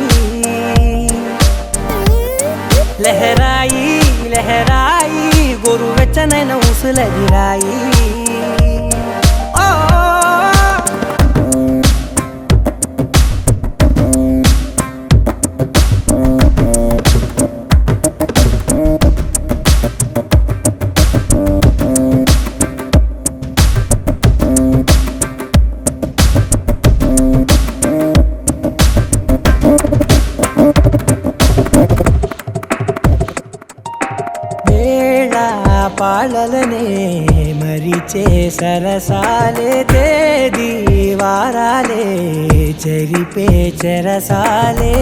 లెహరాయి లెహరాయి గోరు వెచ్చనైన ఊసులదిరాయి పాలలనే మరిచే సరసాలే తేదీ వారాలే చెరిపే చెరసాలే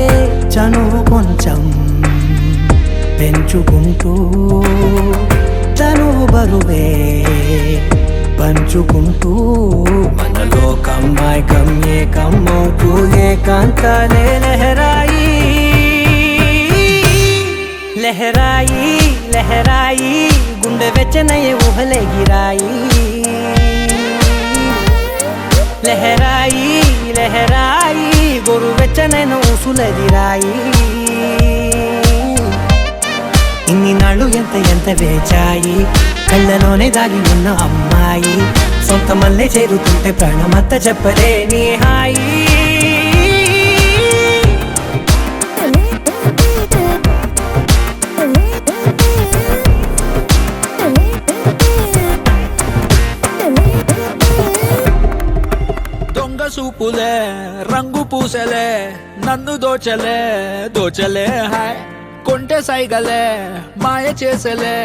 చనువు కొంచెం పెంచుకుంటూ చనువు బరువే పంచుకుంటూ మనలో కమ్మాయికం ఏకమవుతూ ఏకాంతాలే లెహరాయి లెహరాయి లెహరాయి గుండె వెచ్చనయ్యే ఊహలెగిరాయి లెహరాయి లెహరాయి గోరు వెచ్చనైన ఊసులదిరాయి ఇన్ని నాళ్ళు ఎంత ఎంత వేచాయి కళ్ళలోనే దాగి ఉన్న అమ్మాయి సొంత మల్లె చేరుతుంటే ప్రాణమంతా చెప్పలేని హాయి చూపులే రంగు పూసలే నన్ను దోచలే దోచలే హాయ్ కొంటె సైగలే మాయ చేసలే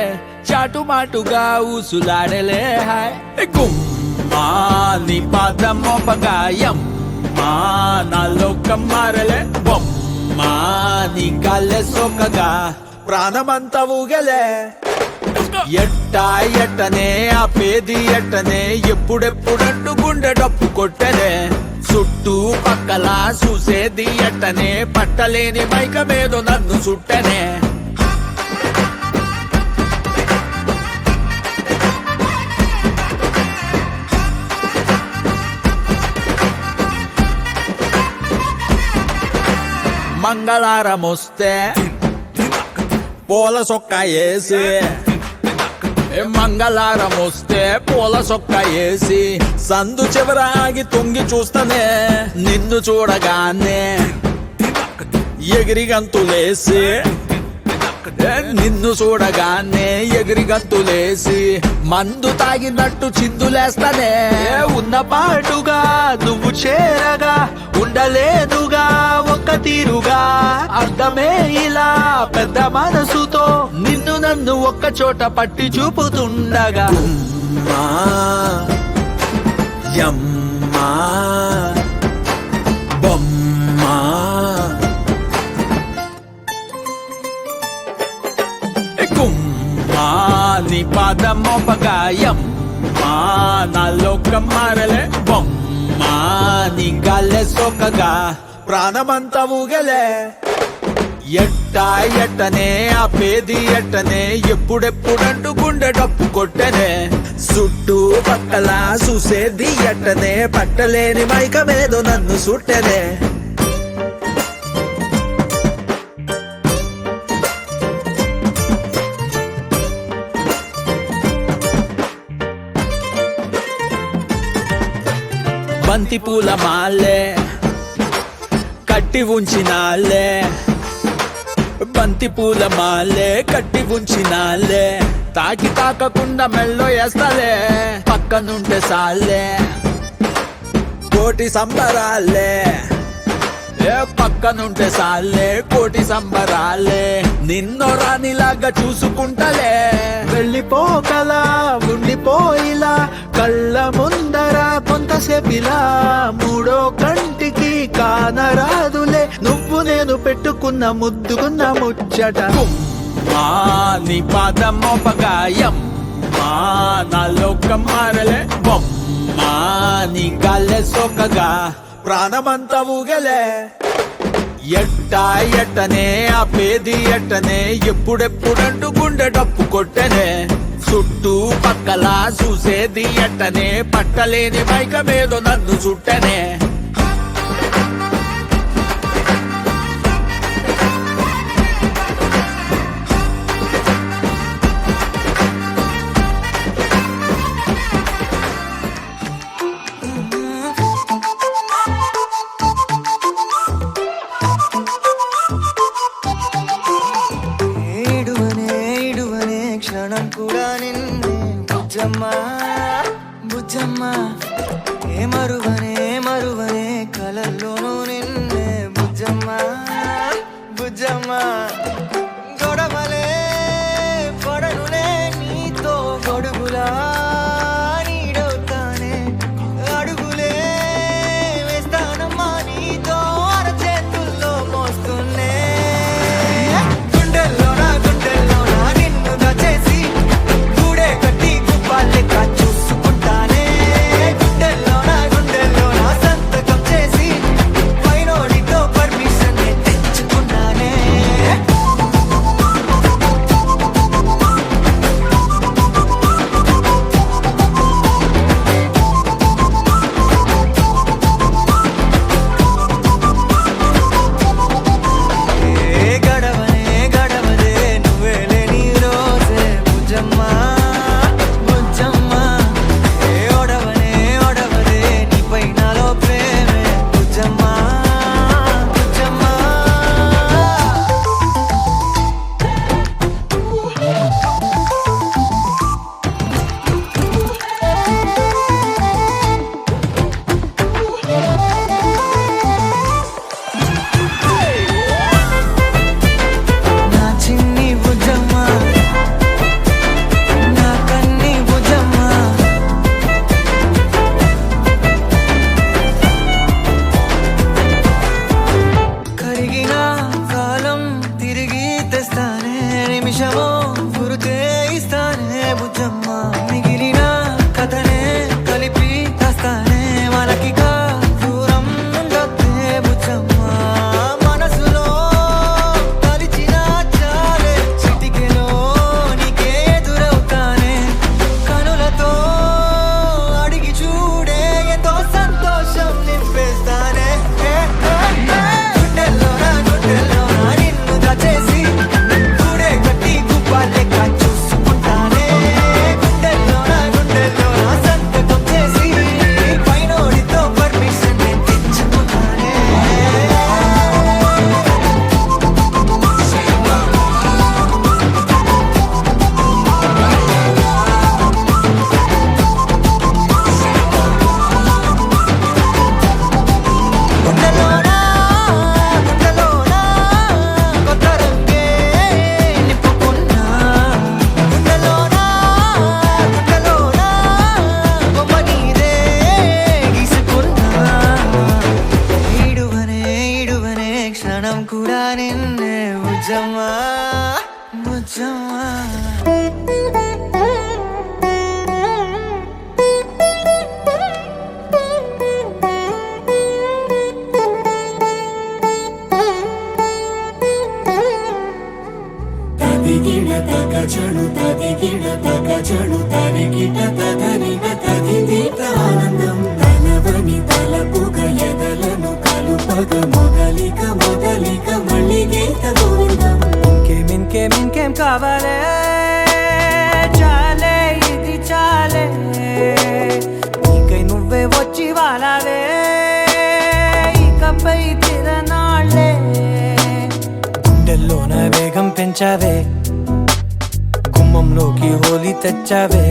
చాటు మాటుగా ఊసులాడలే హాయ్ గుమ్మా నీ పాదం మోపగాయం మా నాలో కమ్మారలే బొమ్మా నీ కాళ్ళే సోకగా ప్రాణమంతా ఊగలే ఎట్టా ఎట్టనే ఆ పేది ఎట్టనే ఎప్పుడెప్పుడంటూ గుండె డప్పు కొట్టనే చుట్టూ పక్కల చూసేది ఎట్టనే పట్టలేని మైకమేదో నన్ను చుట్టనే మంగళారం వస్తే పూల సొక్క వేసి మంగళారం వస్తే పూల సొక్క వేసి సందు చివరాగి తొంగి చూస్తానే నిన్ను చూడగానే ఎగిరి గంతులేసి నిన్ను చూడగానే ఎగిరి గంతులేసి మందు తాగినట్టు చిందులేస్తానే ఉన్న పాటుగా నువ్వు చేరగా ఉండలేదుగా ఒక్క తీరుగా అర్థమే ఇలా పెద్ద మనసుతో నిన్ను నన్ను ఒక్క చోట పట్టి చూపుతుండగా యమ్మా బొమ్మా కుమ్మా నీ పాదమోపగా యమ్మా నా లోకం మారలే బొమ్మా నీ గాలే సోకగా ప్రాణమంతా ఊగలే ఎట్టనే ఆపేది ఎట్టనే ఎప్పుడెప్పుడంటూ గుండె డప్పు కొట్టనే చుట్టూ పక్కల చూసేది ఎట్టనే పట్టలేని మైకమేదో నన్ను సుట్టనే బంతి పూల మాలే కట్టి ఉంచినాలే బంతి పూల మాలే కట్టి ఉంచినాలే తాకి తాకకుండా మెల్లో వేస్తాలే పక్కనుంటే సాలే కోటి సంబరాలే పక్కనుంటే సాలే కోటి సంబరాలే నిన్నో రానిలాగా చూసుకుంటలే వెళ్ళిపోకలా ఉండిపోయిలా కళ్ళ ముందర కొంతసేపిలా మూడో కంటికి కానరాదులే నువ్వు నేను పెట్టుకున్న ముద్దుకున్న ముచ్చట నీ పాదమోపగాయం నా లోకం మారలే బొమ్మా నీ గాలే సోకగా ప్రాణమంతా ఊగలే ఎట్టనే ఆపేది ఎట్టనే ఎప్పుడెప్పుడంటూ గుండె డప్పు కొట్టనే చుట్టూ పక్కల చూసేది ఎట్టనే పట్టలేని మైకమేదో నన్ను చుట్టనే ఇడువనే క్షణం కూడా నిన్నే బుజ్జమ్మా బుజ్జమ్మా ఏ మరువనే కలల్లోనూ నిన్నే బుజ్జమ్మా బుజ్జమ్మా గొడవలే పడనులే నీతో గొడుగులా నీడవుతానే అడుగులే వేస్తానమ్మా నీతో అరచేతుల్లో మోస్తున్నే గుండెల్లోనా నిన్ను దచేసి గూడే కట్టి గుప్పాలెక్క చూసుకుంటానే గుండెల్లోనా సంతకం చేసి పైనోడితో పర్మిషన్ తెచ్చుకున్నానే తదిగిడ తగ జడు తరిగిట తదరిన తదిదీత ఆనందం తలవని తలపుగ ఎదలను కలుపగ మొదలిక మొదలిక మళ్ళీ గీత గోవిందం. ఇంకేం కావాలే చాలే ఇది చాలే నీకై నువ్వే వచ్చి వాలావే ఇకపై తిరనాళ్ళే గుండెల్లోన వేగం పెంచావే గుమ్మంలోకి హోలీ తెచ్చావే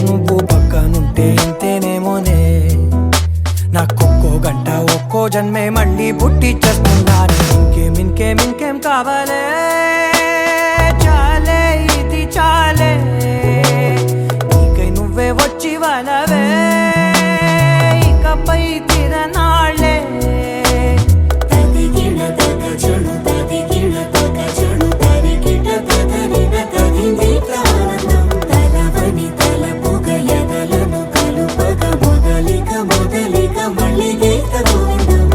నువ్వు పక్కనుంటే ఇంతేనేమోనే నాకొక్కో గంట ఒక్కో జన్మే మళ్ళీ పుట్టి చేస్తున్నాను. ఇంకేం కావాలే చాలే ఇది చాలే నీకై నువ్వే వచ్చి వాళ్ళవే ఇకపై తిరనాళ్ళే. తదిగిడ తగ జడు తదిగిడ తగ జడు తరిగిట తదరిన తదిదీత ఆనందం తలవని తలపుగ ఎదలను కలుపగ మొదలిక మొదలిక మళ్ళీ గీత గోవిందం.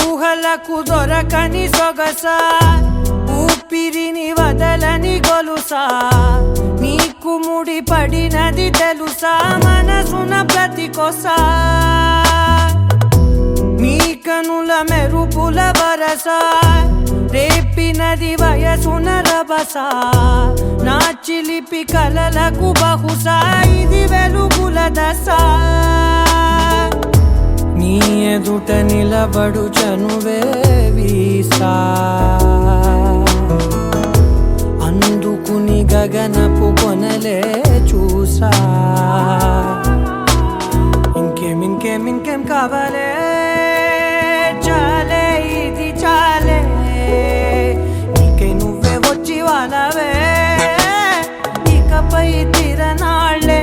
ఊహలకు దొరకని సొగసా ఊపిరిని వదలని గొలుసా నీకు ముడి పడినది తెలుసా మనసున ప్రతి కొసా నీ కనుల మెరుపుల వరస రేపినది వయసున రభస నా చిలిపి కలలకు బహుశా ఇది వెలుగుల దశ నీ ఎదుట నిలబడు చనువే వీసా అందుకుని గగనపు కొనలే చూసా. ఇంకేం కావాలే చాలే ఇది చాలే నీకై నువ్వే వచ్చి వాళ్ళవే ఇకపై తిరనాళ్ళే.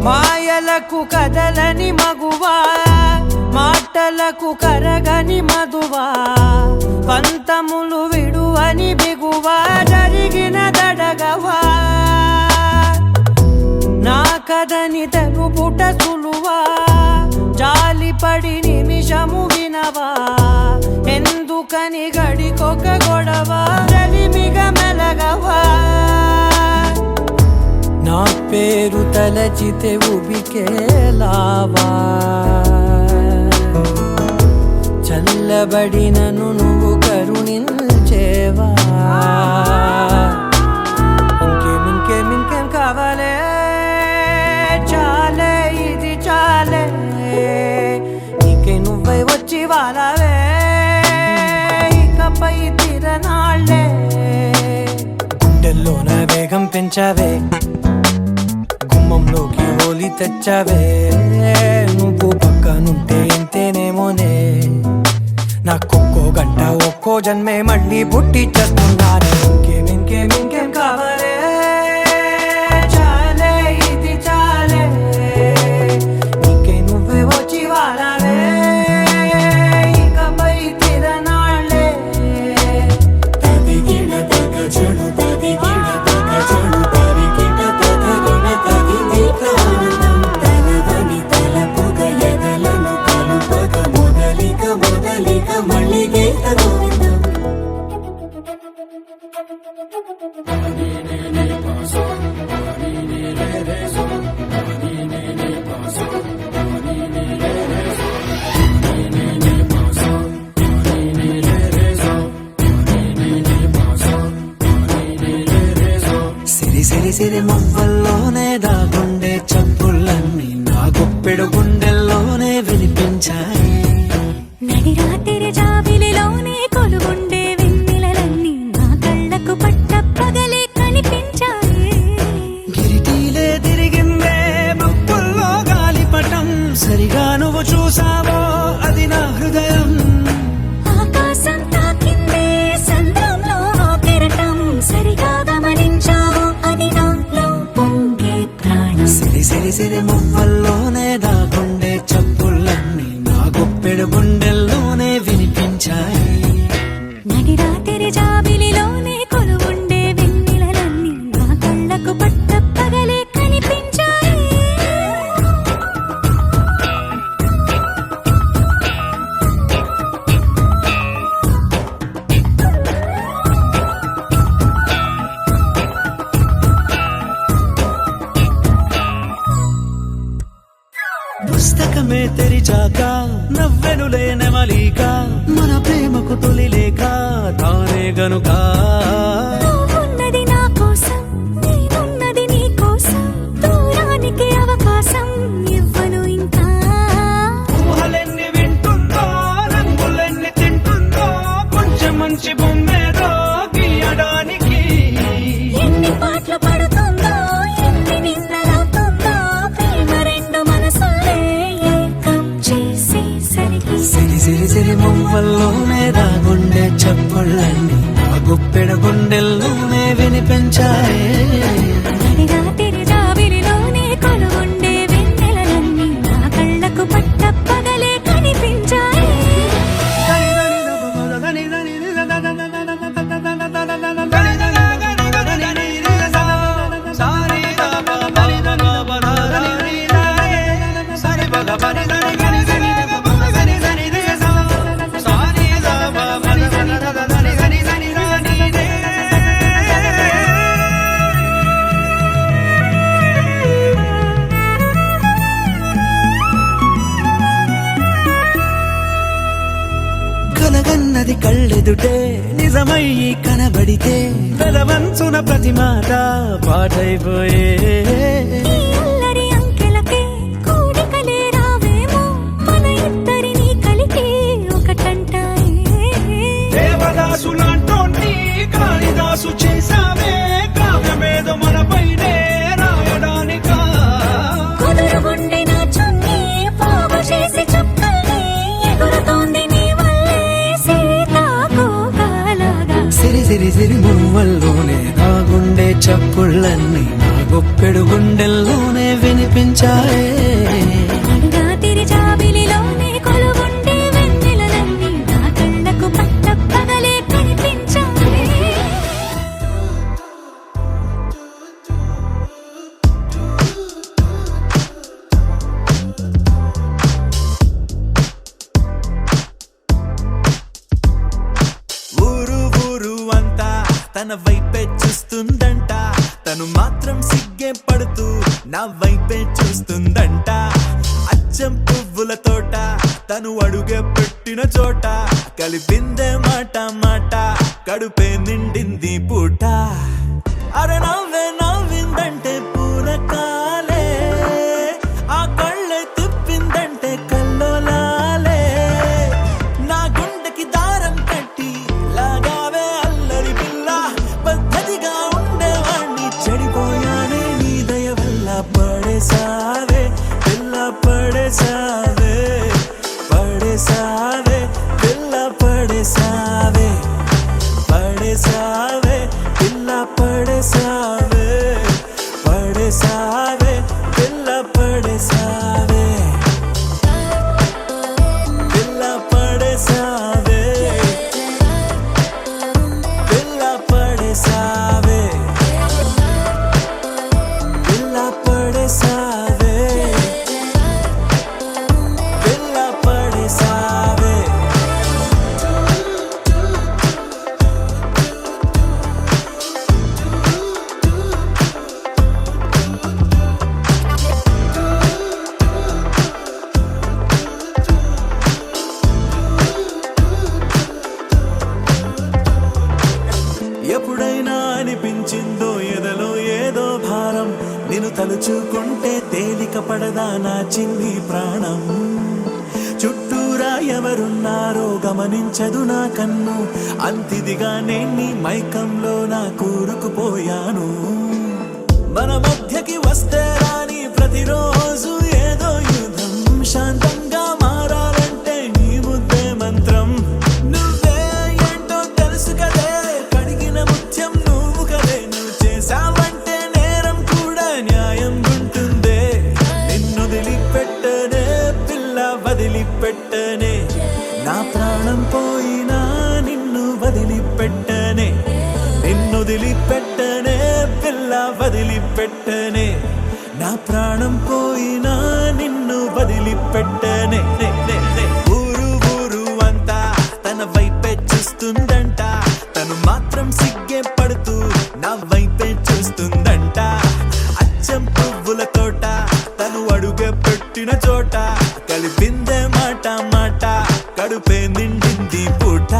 మాయలకు కదలని మగువా మాటలకు కరగని మధువా పంతములు విడువని బిగువా జరిగిన దడగవా నా కథని తెలుపుట సులువా జాలిపడి నిమిషము వినవా ఎందుకని గడికొక గొడవ రలిమిగ మెలగవా నా పేరు తలచితే ఉబికేలావా చల్లబడినను నువ్వు కరుణించేవా. ఇంకేం కావాలే చాలే ఇది చాలే నీకై నువ్వై వచ్చి వాళ్ళవే ఇకపై తిరనాళ్ళే గుండెల్లోన వేగం పెంచావే గుమ్మంలోకి హోలీ తెచ్చావే నువ్వు పక్కనుంటే ఇంతేనేమోనే నాకొక్కో గంట ఒక్కో జన్మే మళ్ళీ పుట్టి చేస్తున్నాను. ఇంకేం కావాలే చాలే ఇది చాలే నీకై నువ్వే వచ్చి వాళ్ళవే ఇకపై తిరనాళ్ళే. తదిగిడ తగ జడు తదిగిడ తగ జడు తరిగిట తదరిన తదిదీత ఆనందం తలవని తలపుగ ఎదలను కలుపగ మొదలిక మొదలిక మళ్ళీ గీత గోవిందం. సిరి మువ్వల్లోనే దాగుండే చప్పులన్నీ నా గుప్పెడు గుండెల్లోనే వినిపించాయి. నడిరాత్రి జాబిలిలోనే కొలుగుండే వెన్నెలలన్నీ నా కళ్ళకు పట్ట పగలే కనిపించాయి. గిరిటీలే తిరిగిందే మబ్బుల్లో గాలిపటం సరిగా నువ్వు చూసావో అది నా హృదయం. ఆకాశం తాకిందే సంద్రంలో కెరటం సరిగా గమనించావు అది నాలో పొంగే ప్రాణం. సిరి మువ్వల్లోనే దాగుండే చప్పులన్నీ నా గుప్పెడు గుండె గుండెల్లోనే వినిపించాయి. నడి రాత్రి జాబిలిలోనే కొలువుండే వెన్నెలలన్నీ నా కళ్ళకు పట్ట పగలే కనిపించాయి. పుస్తకమే తెరిచాక నవ్వెనులే నెమలిక మన ప్రేమకు తొలి లేక తానే గనుక నువ్వున్నది నా కోసం, నేనున్నది నీ కోసం, దూరానికి అవకాశం ఇవ్వను ఇంకా. ఊహలెన్ని వింటుందో రంగులెన్ని తింటుందో కొంచెం మంచి బొమ్మేదో గీయడానికి. ఎన్ని పాటలు పడుతుందో, ఎన్ని నిన్నలవుతుందో, ప్రేమ రెండు మనసులే ఏకం చేసేసరికి సిరి సిరి సిరి మువ్వల్లోనే దాగుండే చప్పుళ్ళన్నీ ఆ గుప్పెడ గుండెల్లోనే వినిపించాయి. నడి రాత్రి జాబిలిలోనే కొలువుండే వెన్నెలలన్నీ నా కళ్ళకు పట్ట పగలే కనిపించాయి. కలగన్నది కళ్ళెదుటే నిజమయ్యి కనబడితే వెలవంచున ప్రతి మాట పాటైపోయే. ఈ అల్లరి అంకెలకే కూడికలే రావేమో, మన ఇద్దరిని కలిపి ఒకటంటాయే. దేవదాసు లాంటోన్ని కాళిదాసు చేసావే కావ్యమేదో మనపైనే రాయడానికా. కుదురుగుండె నా చున్నీ పోగు చేసి చుక్కల్ని ఎగురుతోంది నీ వల్లే సీతాకోకలాగా. సిరి సిరి సిరి మువ్వల్లోనే దాగుండే చప్పుళ్ళన్నీ నా గొప్పెడు గుండెల్లోనే వినిపించాయే. నడి రాత్రి జాబిలిలోనే కొలువుండే వెన్నెలలన్నీ నా కళ్ళకు పట్ట పగలే కనిపించాయి. ఊరు ఊరు అంతా తన వైపే చూస్తుందంట, తను మాత్రం సిగ్గే పడుతూ నా వైపే చూస్తుందంట. అచ్చం పువ్వుల తోట తను అడుగే పెట్టిన చోట కలిపిందే మాట మాట కడుపే నిండింది పూట. అరే నవ్వే నవ్విందంటే పూనకాలే, ఆ కళ్ళే తిప్పిందంటే కల్లోలాలే. నా గుండెకి దారం కట్టి లాగావే అల్లరి పిల్ల, పద్ధతిగా ఉండేవాణ్ణి చెడిపోయానే నీ దయ వల్ల. పడేసావే పిల్ల పడేసావే, పడేసావే పిల్ల పడేసావే, పడేసావే పిల్ల పడేసావే, పడేసావే పిల్ల పడేసావే, పిల్ల పడేసావే, పిల్ల పడేసావే, పిల్ల పడేసావే, పిల్ల పడేసావే. ఎప్పుడైనా అనిపించిందో ఎదలో ఏదో భారం, నిన్ను తలుచుకుంటే తేలిక పడదా నా చిన్ని ప్రాణం. చుట్టూరా ఎవరున్నారో గమనించదు నా కన్ను, అంతిదిగా నేను మైకంలో నా కూరుకుపోయాను. మన మధ్యకి వస్తే రాని ప్రతిరోజు ఏదో యుద్ధం, శాంతంగా మారాలంటే నీ ముద్దే మంత్రం. నువ్వే ఏంటో తెలుసు కదే, కడిగిన ముత్యం నువ్వు కదే, నువ్వు చేసావంటే నేరం కూడా న్యాయం ఉంటుందే. నిన్ను వదిలిపెట్టనే పిల్ల వదిలిపెట్టనే, నా ప్రాణం పోయినా నిన్ను వదిలిపెట్టనే, నిన్ను వదిలిపెట్టనే పిల్ల వదిలిపెట్టనే. నా ప్రాణం పోయినా నిన్ను వదిలిపెట్టనే. ఊరు ఊరు అంతా తన వైపే చూస్తుందంట, తను మాత్రం సిగ్గే పడుతూ నా వైపే చూస్తుందంట. అచ్చం పువ్వుల తోట తను అడుగే పెట్టిన చోట, కలిపిందే మాట మాట కడుపే నిండింది పూట.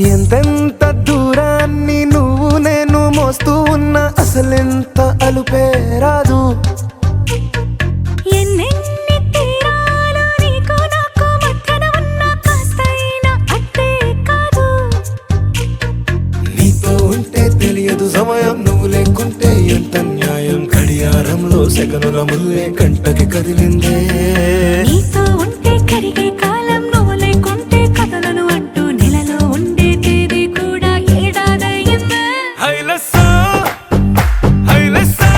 ఎంతెంత దూరాన్ని నువ్వు నేను మోస్తూ ఉన్నా అసలెంత అలుపే రాదు. ఎన్నెన్ని తీరాలు నీకు నాకు మధ్యన ఉన్న కాస్తైనా అట్టే కాదు. నీతో ఉంటే తెలియదు సమయం, నువ్వు లేకుంటే ఎంత న్యాయం. గడియారంలో సెకనుల ముల్లే కంటకి కదిలిందే. నీతో ఉంటే కరిగే కాలం, నువ్వు లేకుంటే కథలను అంటూ నెలలో ఉండే తేదీ కూడా ఏడాదయ్యిందే. హైలెస్సా హైలెస్సా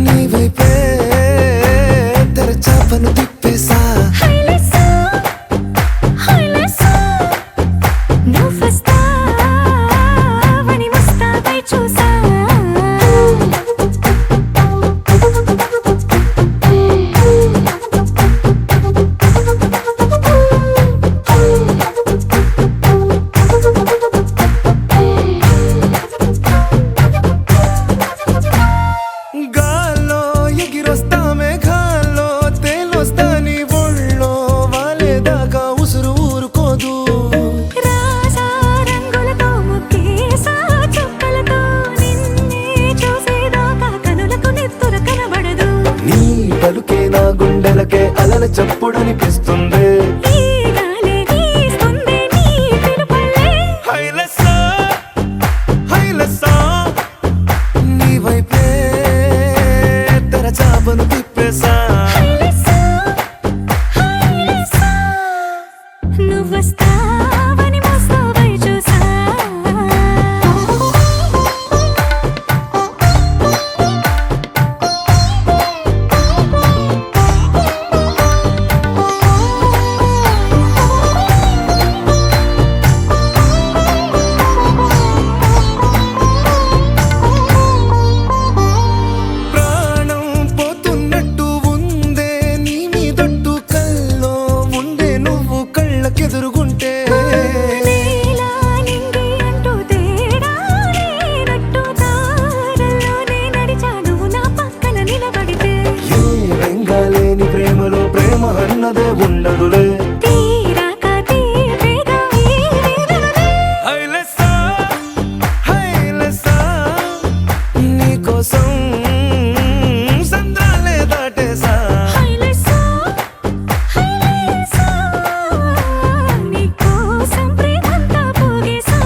నీ వైపే తెరచాపను తిప్పేసా. హైలెస్సా హైలెస్సా నువ్వొస్తావని ముస్తాబై చూసా. గాల్లో ఎగిరొస్తా మేఘాల్లో తేలొస్తా నీ ఒళ్ళో వాలేదాకా ఉసురు ఊరుకోదు. రాజా రంగులతో ముక్కేసా చుక్కలతో నిన్నే చూసేదాకా కనులకు నెత్తురు కనబడదు. నీ పలుకే నా గుండెలకే అలల చప్పుడనిపిస్తుంది. ఈ గాలే వీస్తుంది నీ పిలుపులే. హైలెస్సా హైలెస్సా నీ వైపే తెరచాపను తిప్పేసా. హైలెస్సా హైలెస్సా నువ్వొస్తావని ముస్తాబై చూసా. ప్రాణం పోతున్నట్టు ఉందే నీ మీదొట్టు, కల్లో ఉండే నువ్వు కళ్ళకెదురుగుంటే. నేలా నింగి అంటూ తేడా లేనట్టు తారల్లోనే నడిచా నువ్వు నా పక్కన నిలబడితే. ఏ వెంగాలేని ప్రేమలో ప్రేమ అన్నదే ఉండదులే. తీరాక తీపేగా ఈ వేదనలే. హైలెస్సా హైలెస్సా నీకోసం సంద్రాలే దాటేసా. హైలెస్సా హైలెస్సా నీకోసం ప్రేమంతా పోగేసా.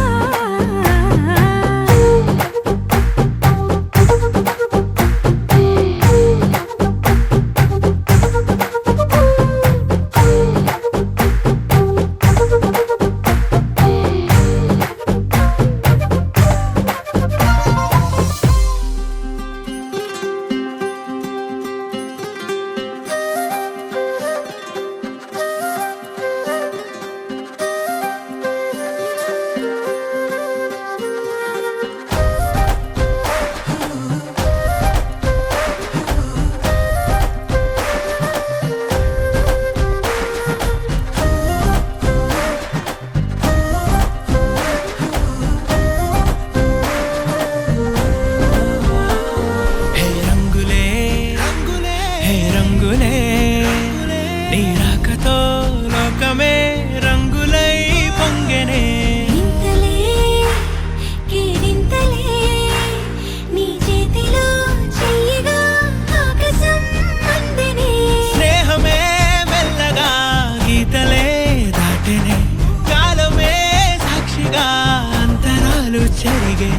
చెరిగే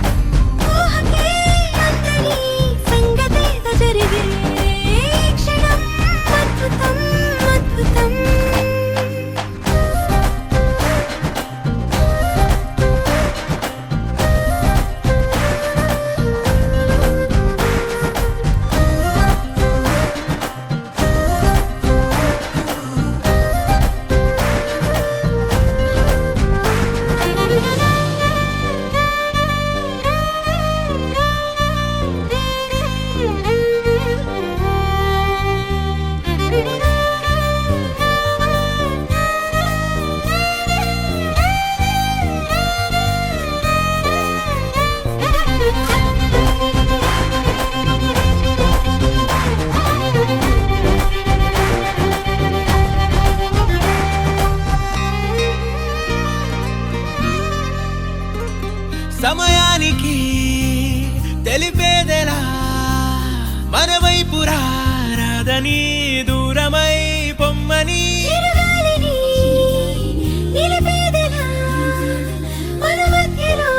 ఊహకే అందని సంగతేదో జరిగే క్షణం అద్భుతం అద్భుతం సమయానికి తెలిపేదెలా మన వైపు రాదని దూరమై పొమ్మని చిరుగాలిని నిలిపేదెలా మన మధ్యలో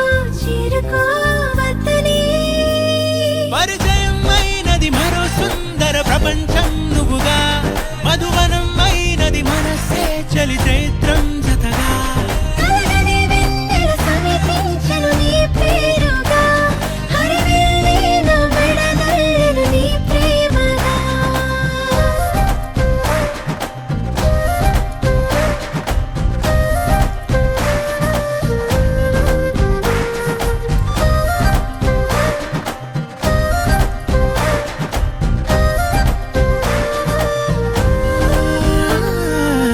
చేరుకోవద్దని పరిచయం అయినది మరో సుందర ప్రపంచం నువ్వుగా మధువనం అయినది మనసే చలి చైత్రం జతగా కలగని వెన్నెల సమీపించెను నీ పేరుగా హరివెల్లి నా మెడదల్లెను నీ ప్రేమగా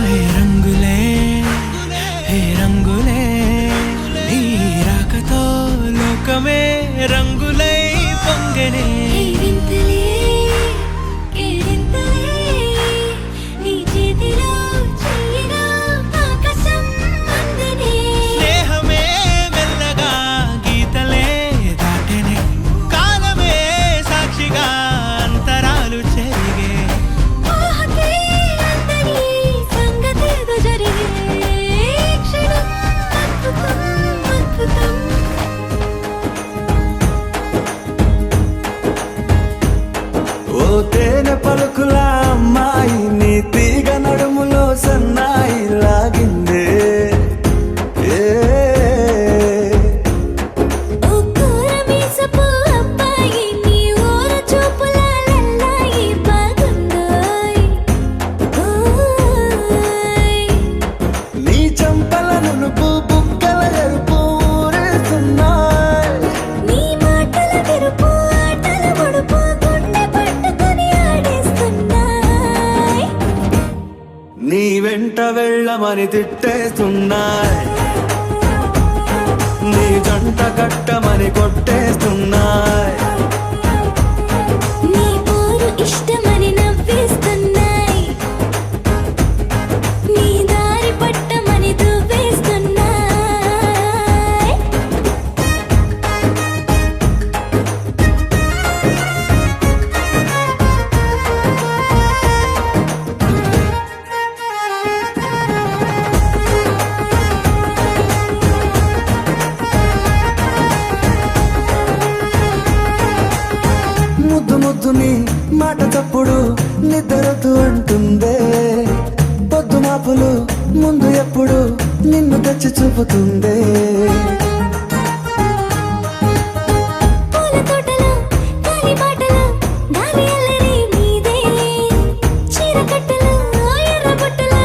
హే రంగులే హే రంగులే నీ రాకతో లోకమే రంగులై పొంగనే వింతలే కేరింతలే నీ చేతిలో చెయ్యినా ఆకాశం అందనే స్నేహమే మెల్లగా గీతలే దాటెనే కాలమే సాక్షిగా అంతరాలు చెరిగే ఊహకే అందని సంగతేదో జరిగే క్షణం అద్భుతం అద్భుతం ఓ తేనె పలుకుల అమ్మాయి నీ తీగ నడుములో సన్నాయి లాగిందే ఏ ఓ కూరమీసపు అబ్బాయి నీ ఊర చూపుల లల్లాయి బాగుందోయ్ ఓయ్ నీ చంపల నునుపు బుగ్గల ఎరుపు ఊరేస్తున్నాయి నీ మాటల తెరుపు ఆటల పొడుపు గుండె పట్టుకొని ఆడేస్తున్నాయ్ నీ వెంట వెళ్ళమని తిట్టేస్తున్నాయి నీ జంట కట్టమని కొట్టేస్తున్నాయి నీ పోరు ఇష్టమని నవ్వేస్తున్నాయ్ నీ దారి పట్టమని దువ్వేస్తున్నాయ్ ముద్దు ముద్దుని మాట తప్పుడు నిద్రొద్దు అంటుందే పొద్దు మాపులు ముందు ఎప్పుడు నిన్ను తెచ్చి చూపుతుందే పూల తోటలో గాలి బాటలో గాలి అల్లరి నీదే చీర కట్టలో ఎర్ర బుట్టలో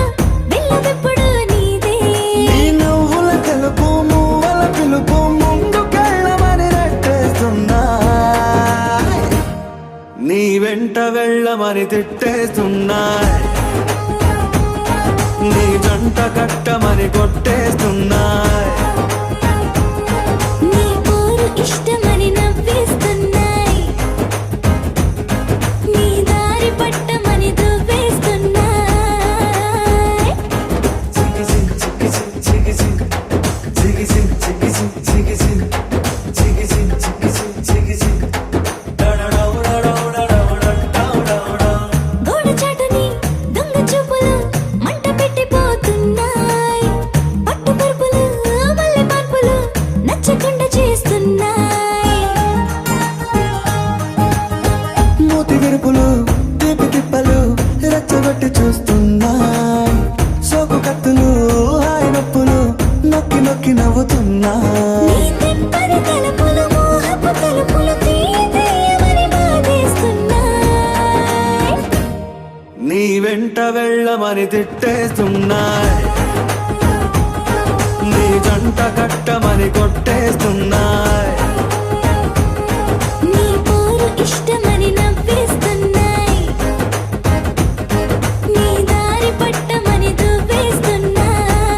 బిల్ల విప్పుడు నీదే ఈ నువ్వుల తెలుపు మువ్వల పిలుపు ముందుకెళ్ళమని నెట్టేస్తున్నాయి నీ వెంట వెళ్ళమని తిట్టేస్తున్నాయి నీ జంట కట్టమని కొట్టేస్తున్నాయి నీ పోరు ఇష్టమని నవ్వేస్తున్నాయ్ నీ దారి పట్టమని దువ్వేస్తున్నాయ్ గోడ చాటుని దొంగ చూపులు మంట పెట్టిపోతున్నాయ్ పట్టు పరుపులు వెంట వెళ్ళమని తిట్టేస్తున్నాయి, నీ జంట కట్టమని కొట్టేస్తున్నాయి. నీ పోరు ఇష్టమని నవ్వేస్తున్నాయి, నీ దారి పట్టమని దువ్వేస్తున్నాయి.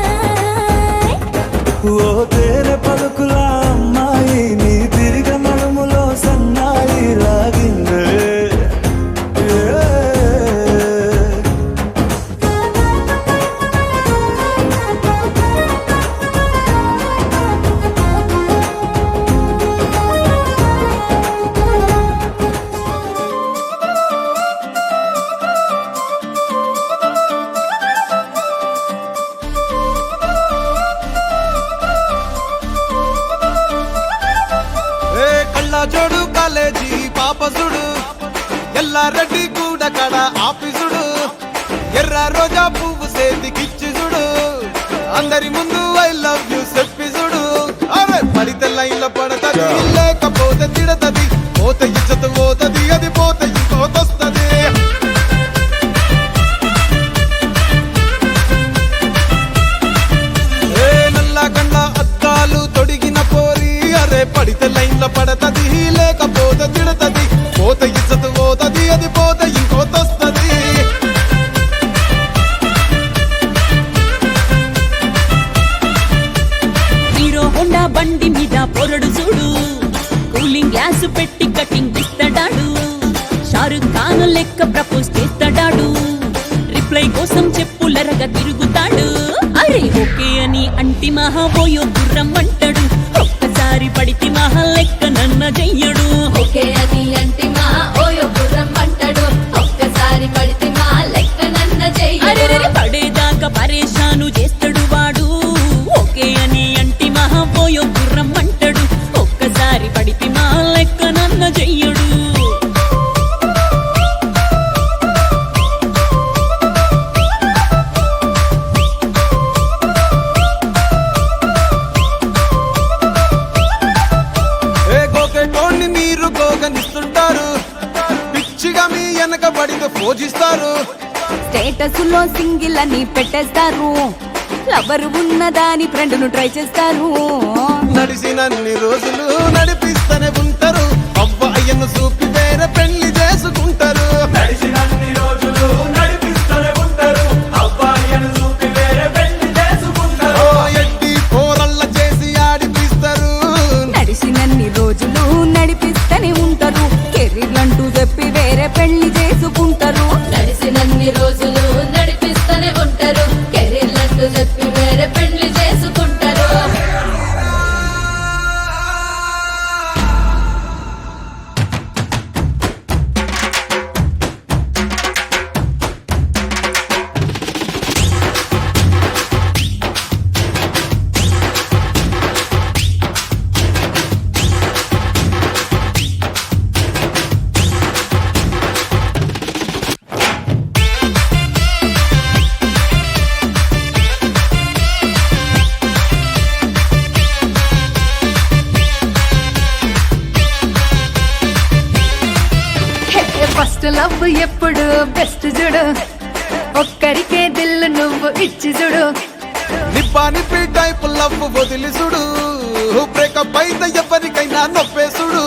ఓ తేనె పలుకుల అమ్మాయి నీ తిరిగ నడుములో సన్నాయి లాగిందే. కళ్ళజోడు కాలేజీ పాపసుడు, ఎల్లారెడ్డి కూడా కడ ఆఫీసుడు, ఎర్ర రోజా పువ్వు సేతికిచ్చి చూడు, అందరి ముందు ఐ లవ్ యూ చెప్పిసుడు. అరే పడితే లైన్లో పడతది, లేకపోతే తిడతది, పోతే ఇచ్చత పోతది, అది పోతే ఇంకోతొస్తది. నల్ల కండ్ల అద్దాలు తొడిగిన పోరి, అరే పడితే లైన్లో పడతది, లేకపోతే తిడతది, పోతే ఇచ్చత పోతది, అది పోతే ఇంకోతొస్తది. హీరో హోండా బండి మీద పొరడు చూడు, కూలింగ్ గ్లాస్ పెట్టి కటింగ్ ఇస్తాడాడు, షారుఖ్ ఖాన్ లెక్క ప్రపోజ్ చేస్తాడాడు, రిప్లై కోసం చెప్పులరగా తిరుగుతాడు. అరే ఓకే అని అంటి మహా పోయో గుర్రం అంటాడు, ఒక్కసారి పడితే మహా లెక్క నన్న చెయ్యడు. ఓకే అని అంటి మా ఓయో గుర్రం అంటాడు, ఒక్కసారి పడితే మా లెక్క నన్న అరే చెయ్యడు. పడేదాకా పరేషాను చేస్తాడు వాడు, ఓకే అని అంటి మహా పోయో గుర్రం అంటాడు, ఒక్కసారి పడితే మా లెక్క నన్న చెయ్యడు. గోకెటోన్ని మీరు గోగనిస్తుంటారు, పిచ్చిగా మీ వెనక పడితే పూజిస్తారు. స్టేటస్ లో సింగిల్ అని పెట్టేస్తారు, లవర్ ఉన్నదాని ఫ్రెండ్ ను ట్రై చేస్తారు. నడిచినన్ని రోజులు నడిపిస్తూనే ఉంటారు, అవ్వ అయ్యను చూపి వేరే పెళ్లి చేసుకుంటారు. నడిచినన్ని రోజులు నడిపిస్తూనే ఉంటారు, అబ్బాయిని చూపి వేరే పెళ్లి చేసుకుంటారు. ఎడ్డి పోరల్ల చేసి ఆడిపిస్తారు, నడిచినన్ని రోజులు నడిపిస్తూనే ఉంటారు, కెరీర్ అంటూ చెప్పి వేరే పెళ్లి చేసుకుంటారు. నడిసినన్ని రోజులు నడిపిస్తూనే ఉంటారు, కెరీర్లంటూ చెప్పి వేరే పెళ్లి చేసుకుంటారు. ఫస్ట్ లవ్ ఎప్పుడు బెస్ట్ చూడు, ఒక్కరికే దిల్లు నువ్వు ఇచ్చి చూడు. నిప్పా నిప్పి టైప్ లవ్ వదిలిసుడు, బ్రేకప్ అయితే ఎవరికైనా నొప్పేసుడు.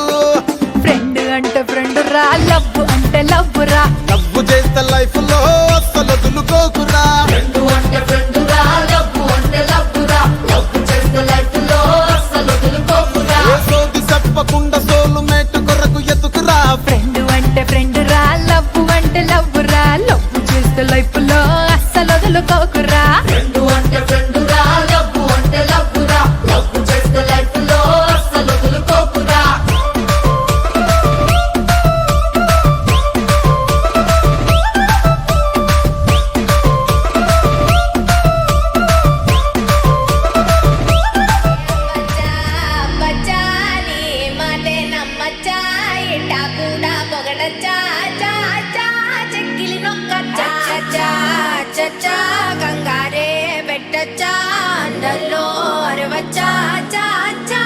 ఫ్రెండ్ అంటే ఫ్రెండ్ రా, లవ్ అంటే లవ్ రా. లవ్ చేస్తే లైఫ్ లో అస్సలు వదులుకోకురా. ఫ్రెండ్ అంటే ఫ్రెండ్ రా, లవ్ అంటే లవ్ రా, లవ్ చేస్తే లైఫ్ లో అస్సలు వదులుకోకురా. ఏ సోది చెప్పకుండా సోలు మేట్ కొరకు ఎతుకురా. ఫ్రెండ్ అంటే ఫ్రెండ్ రా, లవ్ అంటే లవ్ రా, లవ్ చేస్తే లైఫ్ లో అస్సలు వదులుకోకురా. ఫ్రెండ్ అంటే ఫ్రెండ్ రా, లవ్ అంటే లవ్ రా, లవ్ చేస్తే లైఫ్ లో అస్సలు వదులుకోకురా. గంగారే పెట్టచ్చా అందరిలో అరవచ్చా చా చా.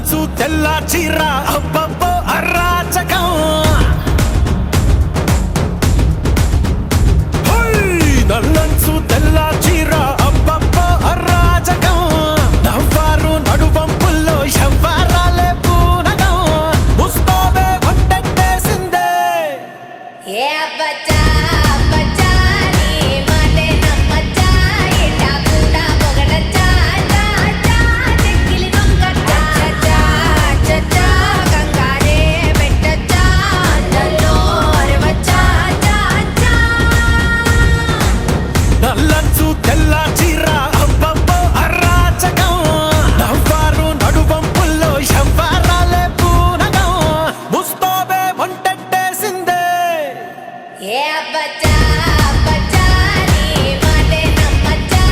నల్లంచు తెల్ల చీర అబ్బబ్బో అరాచకం నల్లంచు తెల్ల చీర అబ్బబ్బో అరాచకం నవ్వారు నడువంపుల్లో ఎవ్వరాలే పూనగం ముస్తాబే వంటేసిందే ఏ బచ్చా బచ్చా నీ మాటే నమ్మచ్చా ఇట్టా కూడా పొగడచ్చా చా చా చెక్కిలి నొక్కచ్చా చా చా గంగారే పెట్టచ్చా నల్లో అరవచ్చా చా చా నల్లంచు తెల్ల చీర అబ్బబ్బో అరాచకం నవ్వారు నడువంపుల్లో ఎవ్వరాలే పూనగం ముస్తాబే వంటేసిందే ఏ బచ్చా బచ్చా నీ మాటే నమ్మచ్చా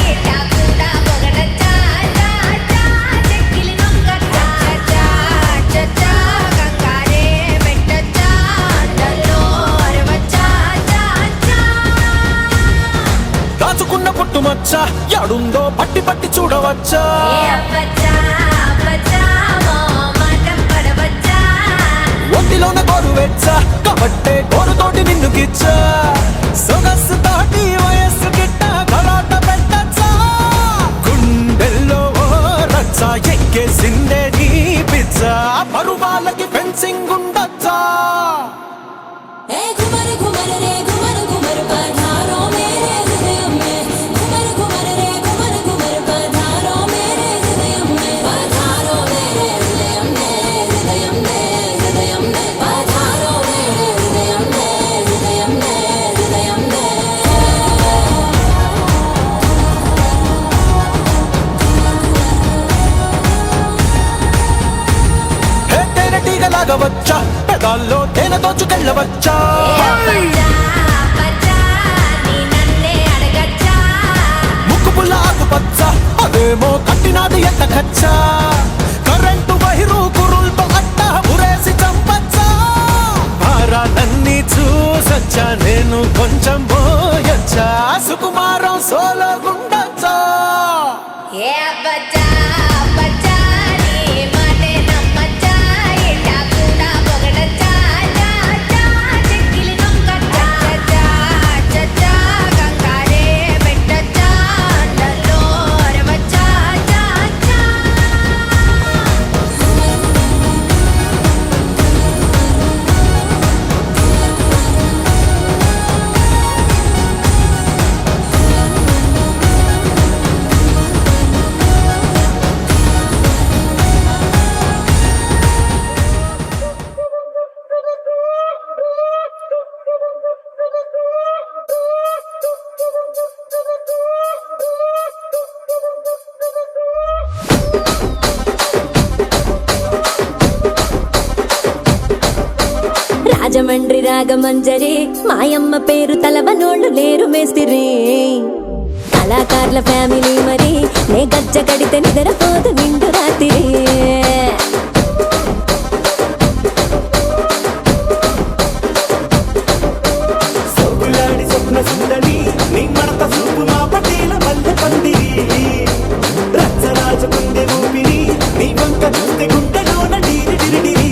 ఇట్టా కూడా పొగడచ్చా చా చా చెక్కిలి నొక్కచ్చా చా చా గంగారే పెట్టచ్చా నల్లో అరవచ్చా చా చా దాచుకున్న పుట్టుమచ్చ యాడుందో పట్టి పట్టి చూడవచ్చా ఏ బచ్చా బచ్చా మో మాటం పడవచ్చా ఒంటిలోన గోరు వెచ్చ కాబట్టే గోరుతోటి నిన్ను గిచ్చ సొగసు తోటి వయస్సు గిట్ట గలాట పెట్టచ్చా గుండెల్లో ఓ రచ్చ ఎక్కేసిందే నీ పిచ్చ పరువాలకి ఫెన్సింగ్ ఉండొచ్చా ए घुमर घुमर रे घुमर घुमर पधारो मेरे हृदय में घुमर घुमर रे घुमर घुमर पधारो मेरे हृदय में पधारो मेरे हृदय में हृदय में हृदय में पधारो मेरे हृदय में हृदय में हृदय में హే తేనెటీగలాగా వచ్చా పెదాల్లో తేనె దోచుకెళ్ళవచ్చా బచ్చా బచ్చా నీ నన్నే అడగచ్చా ముక్కు పుల్ల ఆకుపచ్చ అదేమో కట్టినాది ఎంత ఖచ్చా కరెంటు వైరు కురుల్తో అట్ట ఉరేసి చంపచ్చా భారాలన్నీ చూసొచ్చా నేను కొంచెం పోయొచ్చా సుకుమారం సోలో గుండొచ్చా ఏ బచ్చా బచ్చా నీ మాటే నమ్మచ్చా ఇట్టా కూడా పొగడచ్చా చా చా చెక్కిలి నొక్కచ్చా చా చా గంగారే పెట్టచ్చా నల్లో అరవచ్చా చా చా రాజమండ్రి రాగమంజరి మాయమ్మ పేరు తలవనోళ్ళు లేరు మేస్తిరి కళాకారుల ఫ్యామిలీ మరి నే గజ్జ కడితే నిద్రపోదు నిండు రాత్రి సోకులాడి స్వప్న సుందరి నీ మడత సూపు మా పటేల మల్లె పందిరి రచ్చరాజుకుందే ఊపిరి నీ వంక చూస్తే గుంటలోన డీరి డిరిడిరి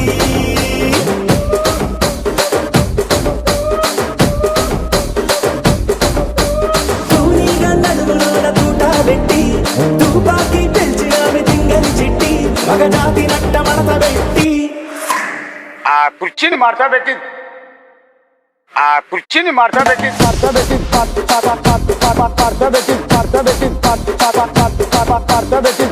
తూనీగా నడుములోన తూట పెట్టి తుపాకి పెంచి ఆమె తింగని చిట్టి మగజాతి నట్ట మడత పెట్టి ఆ కుర్చీని మార్చబెట్టి ఆ కుర్చీని మార్చబెట్టి మార్చబెట్టి మార్చబెట్టి మార్చబెట్టి మార్చబెట్టి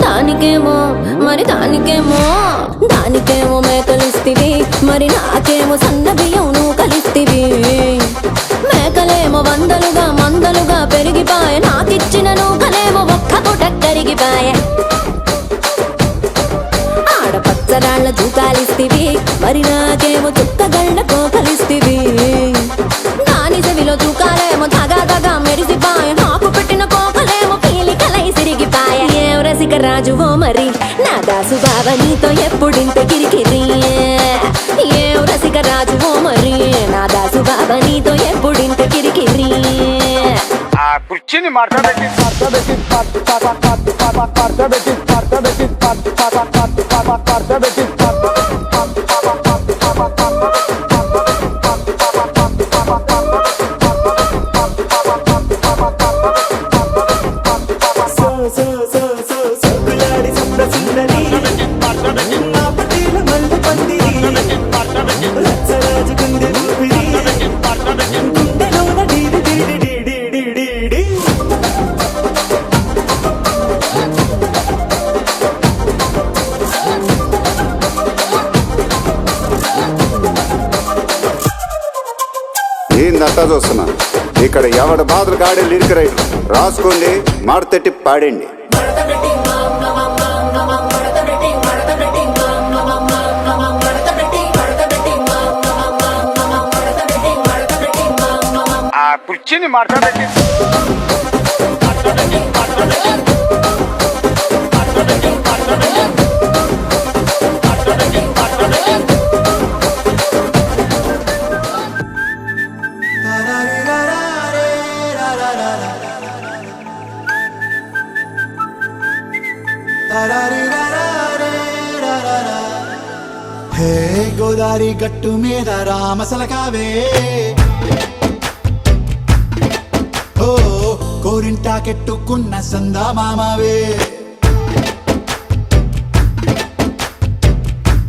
దానికేమో మరి దానికేమో మేకలిస్తివి మరి నాకేమో సన్న బియ్యం నువ్వు కలిస్తివి మేకలేమో మందలుగా పెరిగిపాయ నాకిచ్చిన నూకలేమో ఒక్క పూట కరిగిపాయ ఆడపచ్చరాళ్ళ తూకాలిస్తివి మరి నాకేమో చుక్కగళ్ళ కోకలిస్తివి దాని చెవిలో తూకాలేమో తగా మెరిసిపాయ నాకు పెట్టిన కోకలేమో పీలికలై సిరిగిపాయ ఏం రసిక రాజువో మరి నా దాసు బావ నీతో ఎప్పుడింత కిరికిరి ఏం రసిక రాజువో మరి నా దాసు బావ నీతో ఎప్పుడింత కిరికిరి ఆ కుర్చీని మార్చబెట్టి ఏందంతా చూస్తున్నా ఇక్కడ ఎవడ బాధలు కాడే లిరిక్ రైటర్ రాసుకోండి మాడతెట్టి పాడండి ఆ కుర్చీని మార్చబెట్టి హే గోదారి గట్టు మీద రామసలకావే ఓ కోరింటాకెట్టుకున్న సందా మామావే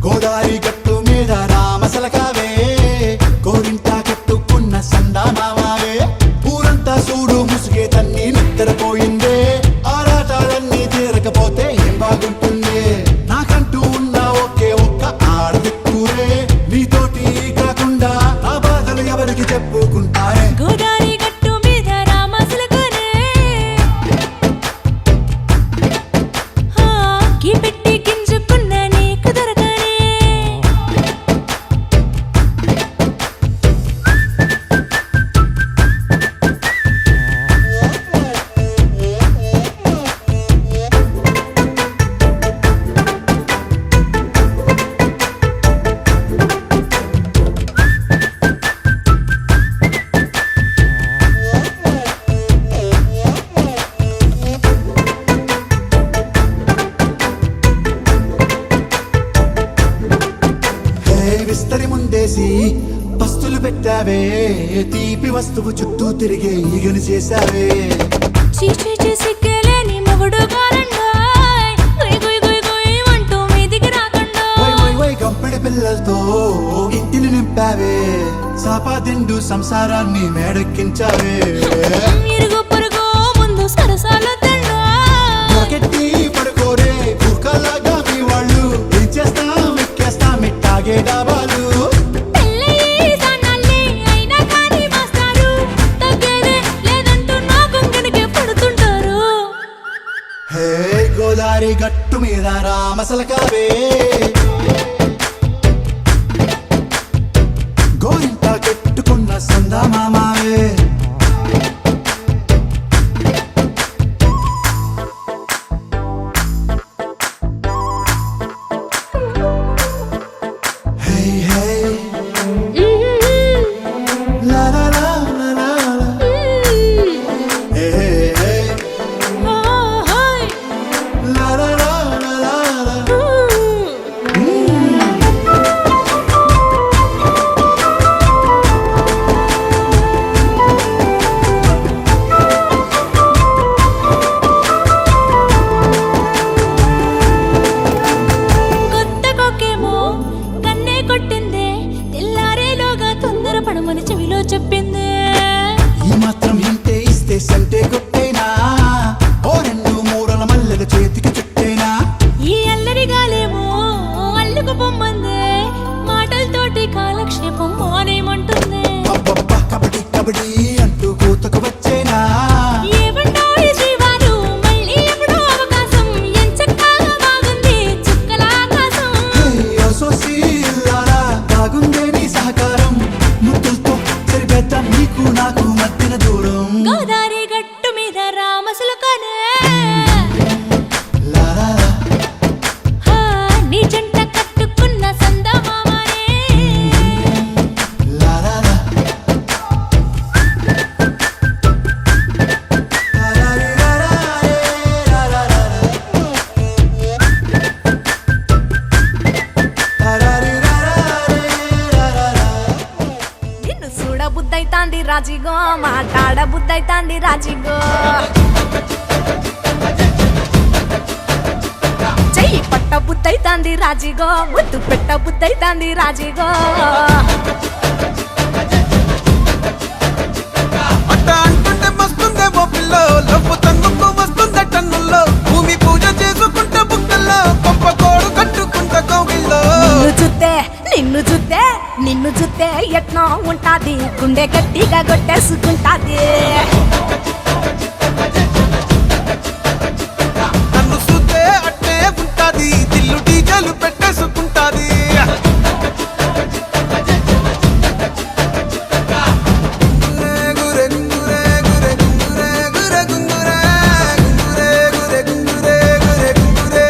గోదారి గట్టు మీద రామసలకావే కోరింటాకెట్టుకున్న సందా మామావే ఊరంతా చూడు ముసుగే తన్ని నిద్రపోయిందే ఆరాటాలన్నీ తీరకపోతే ఏం బాగుంటుంది నాకంటూ ఉన్న ఒకే ఒక్క ఆడదిక్కురే నీతోటి కాకుండా ఆ బాధలు ఎవరికి చెప్పుకుంటారే గోదారి గట్టు మీద రామసులకనే గీ పెట్టి గింజుకున్న నీకు దొరకనే హే విస్తరి ముందేసి పస్తులు పెట్టావే తీపి వస్తువు చుట్టూ తిరిగే ఈగను చేశావే చీచీ సిగ్గలేని మొగుడు కారండాయ్ గుయ్ గుయ్ గుయ్ గుయ్ అంటూ మీదికి రాకుండా వై గంపెడి పిల్లలతో ఇంటిని నింపావే సాపాదిండు సంసారాన్ని మేడెక్కించావే ఇరుగు పొరుగు ముందు సరసాల తండా రాకెట్టి పడుకోరే కుక్కలాగా మీ వాళ్ళు ఏం చేస్తాం ఎక్కేస్తాం ఇట్టాగే డాబాలు పెళ్ళయి సన్నాళ్ళే అయినా కానీ మాస్తారు తగ్గేదే లేదంటూ నా కొంగనికే పడుతుంటారు హే గోదారి గట్టు మీద రామసలకావే గోరింట కెట్టుకున్న సందా మామావే హే హే లా లా లా లా లా లా. హే హే హే లా లా లా లా లా లా. కొత్త కొక్కేమో కన్నే కొట్టిందే తెల్లారేలోగా తొందర పడమని చెవిలో చెప్పిందే ఈ మాత్రం ఇంటే ఇస్తే సంటే కొట్టేనా ఓ రెండు మూరల మల్లెల చేతికి చుట్టేనా ఈ అల్లరి గాలేమో అల్లుకు పొమ్మందే మాటలతోటి కాలక్షేపం మానేమంటుందే అబ్బబ్బా కబడ్డీ కబడ్డీ అంటూ కూతకు వచ్చేనా ఏమంటాయి శ్రీవారు మళ్ళీ ఎప్పుడో అవకాశం ఎంచక్కా బాగుంది చుక్కల ఆకాశం హే, ఓ సో చెరిపేద్దాం నీకు నాకు మధ్యన దూరం గోదారి గట్టు మీద రామసులకనే నీ జంట కట్టుకున్న సందమామనే నిన్ను చూడ బుద్ధైతాంది రాజిగో మాట్లాడ బుద్ధైతాంది రాజిగో చెయ్యి పట్ట బుద్ధైతాంది రాజిగో ముద్దు పెట్ట బుద్ధైతాంది రాజిగో అట్ట అంటుంటే మస్తుందేమో పిల్లో లవ్వు తన్నుకు వస్తుందే టన్నుల్లో భూమి పూజ చేసుకుంటే బుక్కల్లో గొప్ప కోడు కట్టుకుంటే కౌగిల్లో నిన్ను చూస్తే ఎట్నో ఉంటాది గుండె గట్టిగా కొట్టేసుకుంటాది నన్ను చూస్తే అట్టే ఉంటాది దిల్లు డీజలు పెట్టేసుకుంటాది గురే గురే గురే గురే గురే గురే గురే గురే గురే గురే గురే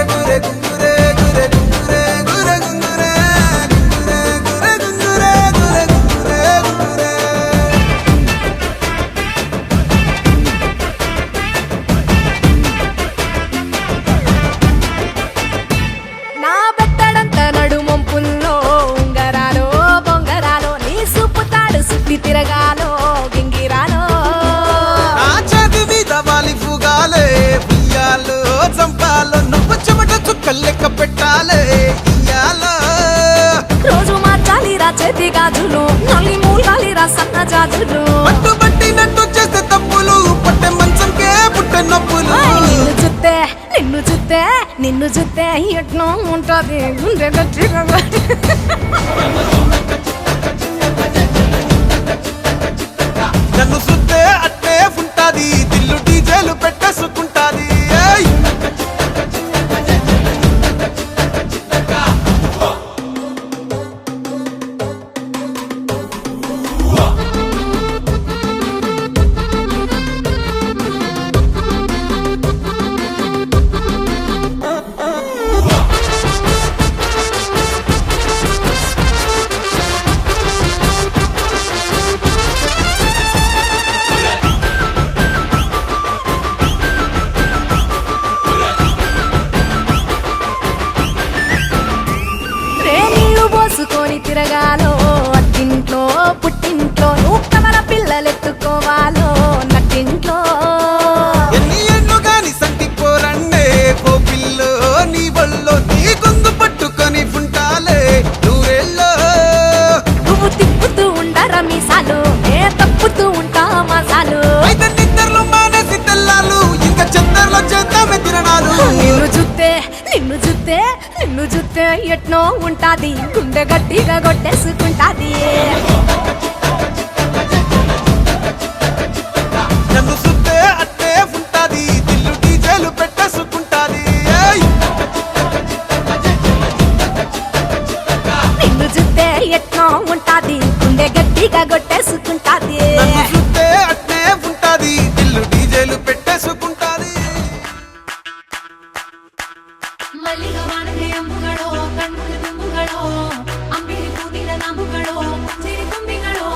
గురే గురే గురే గురే గురే గురే నా బెత్తడంత నడుమొంపుల్లో ఉంగరాలో బొంగరాలో నీ సుప్పుతాడు సుత్తి తిరగాలో గింగిరాలో నా చేతి మీద వాలి ఫుగాలే ఉయ్యాలో చంపాలో నువ్వు చెమట చుక్కలు లెక్క పెట్టాలే ఇయ్యాలో రోజు మార్చాలిరా చేతి గాజులు నల్లి మూలాలిరా సన్న జాజులు పట్టుబట్టినట్టు చేస్తే తప్పులు పట్టే మంచంకే పుట్టే నొప్పులు నిన్ను చూస్తే ఎట్నో ఉంటది గుండె గట్టిగా నన్ను సుత్తే అట్టే ఉంటాది దిల్లు డీజేలు పెట్టేసుకుంటాది ఏయ్! నీళ్లు పోసుకొని తిరగాలో అత్తింట్లో పుట్టింట్లో నువ్వు కమల పిల్లలెత్తుకోవాలో నట్టింట్లో ఎన్ని ఎన్ను గాని సంటి పోరండే ఓ పిల్లో నీ వల్లో నీ గొంతు పట్టుకొని ఉంటాలే నూరేళ్ళో నువ్వు తిప్పుతూ ఉండరా మీసాలు ఏ తప్పుతూ ఉంటా మసాలు అయితే నిద్రలో మానేసి తెల్లాలు ఇంకా చెత్తర్లో చేద్దామే తిరణాలు నిన్ను చూస్తే ఎట్నో ఉంటాది గుండె గట్టిగా కొట్టేసుకుంటాది నన్ను సుత్తే అట్టే ఉంటాది దిల్లు డీజేలు పెట్టేసుకుంటాది ఏయ్! నిన్ను చూస్తే ఎట్నో ఉంటాది గుండె గట్టిగా కొట్టేసుకుంటాది నన్ను సుత్తే అట్టే ఉంటాది దిల్లు డీజేలు పెట్టేసుకుంటాది ಮಲ್ಲಿಗ ವಾಣದೆ ಅಂಬುಗಳೋ ಕಣ್ಮುಡಿ ತುಂಬುಗಳೋ ಅಂಬಿಳಿ ಕೂದಿನ ನಾಂಬುಗಳೋ ಸಿರಿ ತುಂಬಿಗಳೋ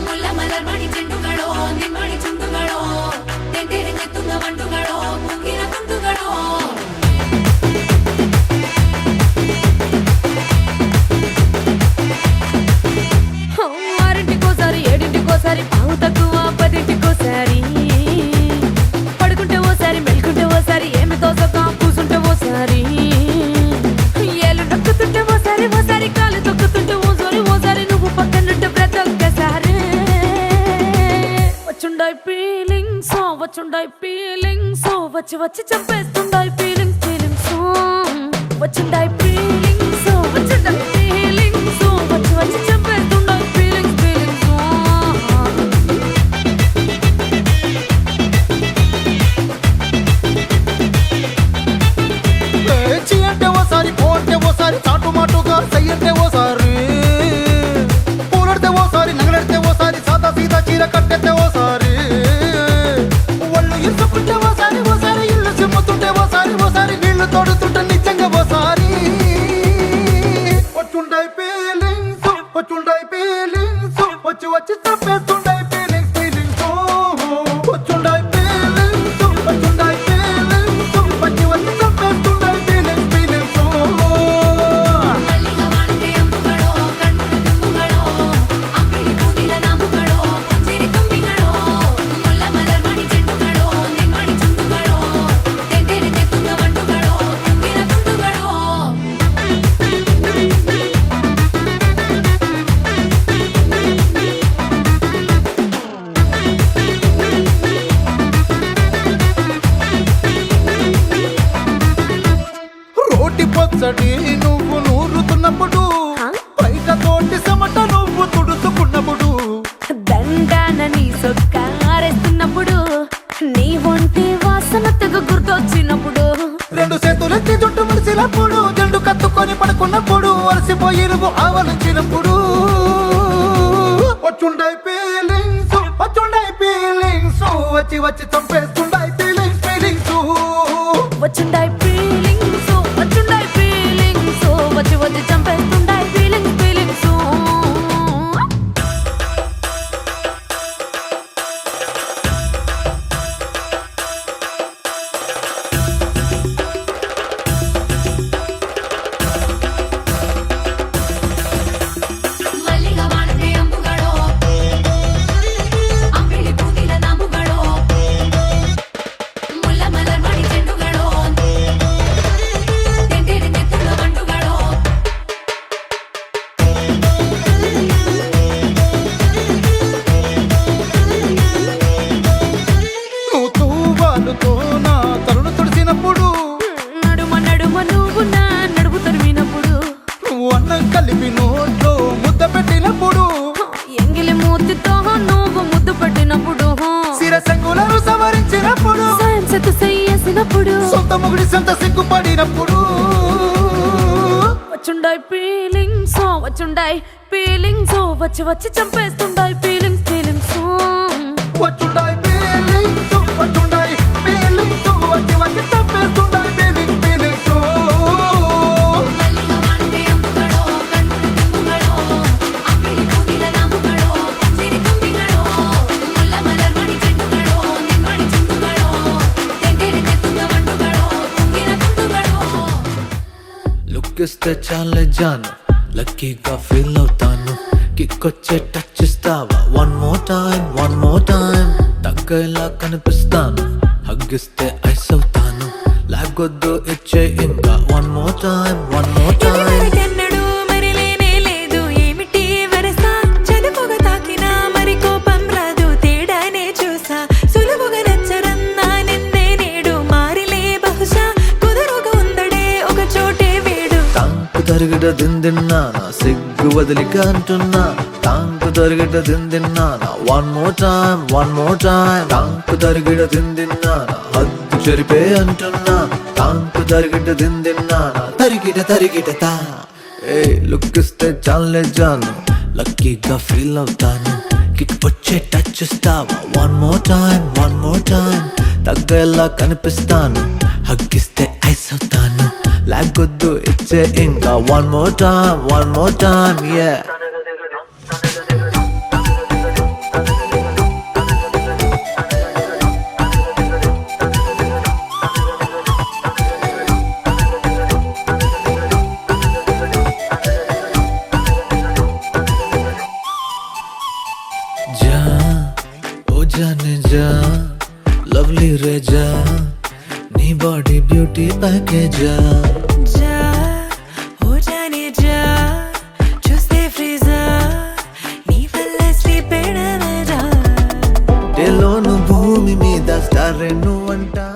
ಮುಲ್ಲ ಮಲರ್ ಮಣಿ ಚೆಂಡುಗಳೋ ನಿಮ್ಮಣಿ ಚುಂಡುಗಳೋ ತೆಂಟೆರೆ ತುಂಗ ಬಂಡುಗಳೋ ಮುಗಿನ ತುಂಡುಗಳೋ ఆరింటికోసారి ఏడింటికోసారి పావు తక్కువ పదింటికోసారి పడుకుంటే ఓసారి మెలుకుంటే ఓసారి ఏమి తోసక కూసుంటే ఓసారి ఏళ్ళు నొక్కుతుంటే ఓసారి కాలు తొక్కుతుంటే ఓసారి నువ్వు పక్కనుంటే ప్రతి ఒక్కసారి వచ్చుండాయి ఫీలింగ్స్ వచ్చి వచ్చి చంపేస్తుండాయి ఫీలింగ్స్ వచ్చిండాయి ఫీలింగ్స్ వచ్చి వచ్చి చంపేస్తుండాయి ఫీలింగ్స్ చీ అంటే ఓసారి పో అంటే ఓసారి చాటు మాటుగా సై అంటే ఓసారి ఒకసారి నీళ్లు తోడుతుంటే నిజంగా ఓసారి వచ్చుండై ఫీలింగ్స్ వచ్చి వచ్చి తప్పేస్తుండై ఫీలింగ్స్ వచ్చుండై ఫీలింగ్స్ వచ్చి వచ్చి తప్పేస్తుండై ఫీలింగ్స్ మల్లిగా వాడితే అమ్ముగడో కన్నుడు తుమ్ముగడో అంగిలి పూదిల నాముగడో పుంజిరి తుమ్మిగడో ముల్ల మలర్మణి చెట్టుగడో నిమ్మడి చుట్టుగడో తెంటేరి తెత్తుంగ వంటుగడో తుంగిన తుండుగడో రోటి పచ్చడి నువ్వు నూరుతున్నప్పుడు బయట తోటి సమట నువ్వు తుడుచుకున్నప్పుడు దండాన నీ సొక్కారేస్తున్నప్పుడు నీ ఒంటి వాసన తెగ గుర్తొచ్చినప్పుడు రెండు చేతులెత్తి జుట్టు ముడిసినప్పుడు జండు కత్తుకొని పడుకున్నప్పుడు అలసిపోయి నువ్వు ఆవలించినప్పుడు వచ్చుండై ఫీలింగ్స్ వచ్చి వచ్చి చంపేస్తుండై ఫీలింగ్స్ వచ్చుండై ఫీలింగ్స్ వచ్చి వచ్చి చంపేస్తుండై ఫీలింగ్స్ మల్లిగా వాడితే అమ్ముగడో అంగిలి పూదిల నాముగడో ముల్ల మలర్మణి చెట్టుగడో తెంటేరి తెత్తుంగ వంటుగడో నువ్వు తూవాలుతో నా తరుణు తుడిసినప్పుడు నడుమ నువ్వు నా నడుపు తరిమినప్పుడు నువ్వు అన్నం కలిపి నోట్లో ముద్ద పెట్టినప్పుడు ఎంగిలి మూతితో నువ్వు ముద్దు పెట్టినప్పుడు శిరసంగులను సవరించినప్పుడు సాయం సెత్తు చెయ్యేసినప్పుడు సొంత ముగుడి సొంత సిగ్గుపడినప్పుడు వచ్చుండై ఫీలింగ్స్ వచ్చి వచ్చి చంపేస్తుండై ఫీలింగ్స్ వచ్చుండై ఫీలింగ్స్ వచ్చి వచ్చి తప్పేస్తుండై ఫీలింగ్స్ మల్లిగా వాడితే అమ్ముగడో కన్నుడు తుమ్ముగడో అంగిలి పూదిల నాముగడో పుంజిరి తుమ్మిగడో ముల్ల మలర్మణి చెట్టుగడో నిమ్మడి చుట్టుగడో తెంటేరి తెత్తుంగ వంటుగడో తుంగిన తుండుగడో లుక్ ఇస్తే చాలే జాను లక్కీగా ఫీల్ అవుతాను కిక్కొచ్చే టచ్ ఇస్తావా వన్ మోర్ టైం తగ్గేలా కనిపిస్తాను హగ్గిస్తే ఐస్ అవుతాను లాగొద్దు ఇచ్చే ఇంకా వన్ మోర్ టైం ఎన్నడూ మరి లేనే లేదు ఏమిటి వరస చదువుగా తాకినా మరి కోపం రాదు తేడానే చూసా సులువుగా నచ్చరన్నా నిన్నే నేడు మారిలే బహుశా కుదురుగా ఉందడే ఒక చోటే వేడు తాంకు తరిగిట దిందిన్నానా సిగ్గు వదిలిక అంటున్నా తాంకు తరిగిట దిందిన్నానా వన్ మోర్ టైం తాంకు తరిగిట దిందిన్నానా హద్దు చెరిపే అంటున్నా తాంకు తరిగిట దిందిన్నానా తరిగిట తా ఏ లుక్ ఇస్తే చాలే జాను లక్కీగా ఫీల్ అవుతాను కిక్ వచ్చే టచ్ ఇస్తావా వన్ మోర్ టైం తగ్గేలా కనిపిస్తాను హగ్గిస్తే ఐస్ అవుతాను లాగొద్దు ఇచ్చే ఇంకా వన్ మోర్ టైం yeah जा ओ जाने जा लवली रे जा నీ బాడీ బ్యూటీ ప్యాకేజా जा हो जाने जा చూస్తే ఫ్రీజర్ నీ వల్ల స్లీప్ ఎడమరా టెలోను భూమి మీద స్టార్ నువ్వంటా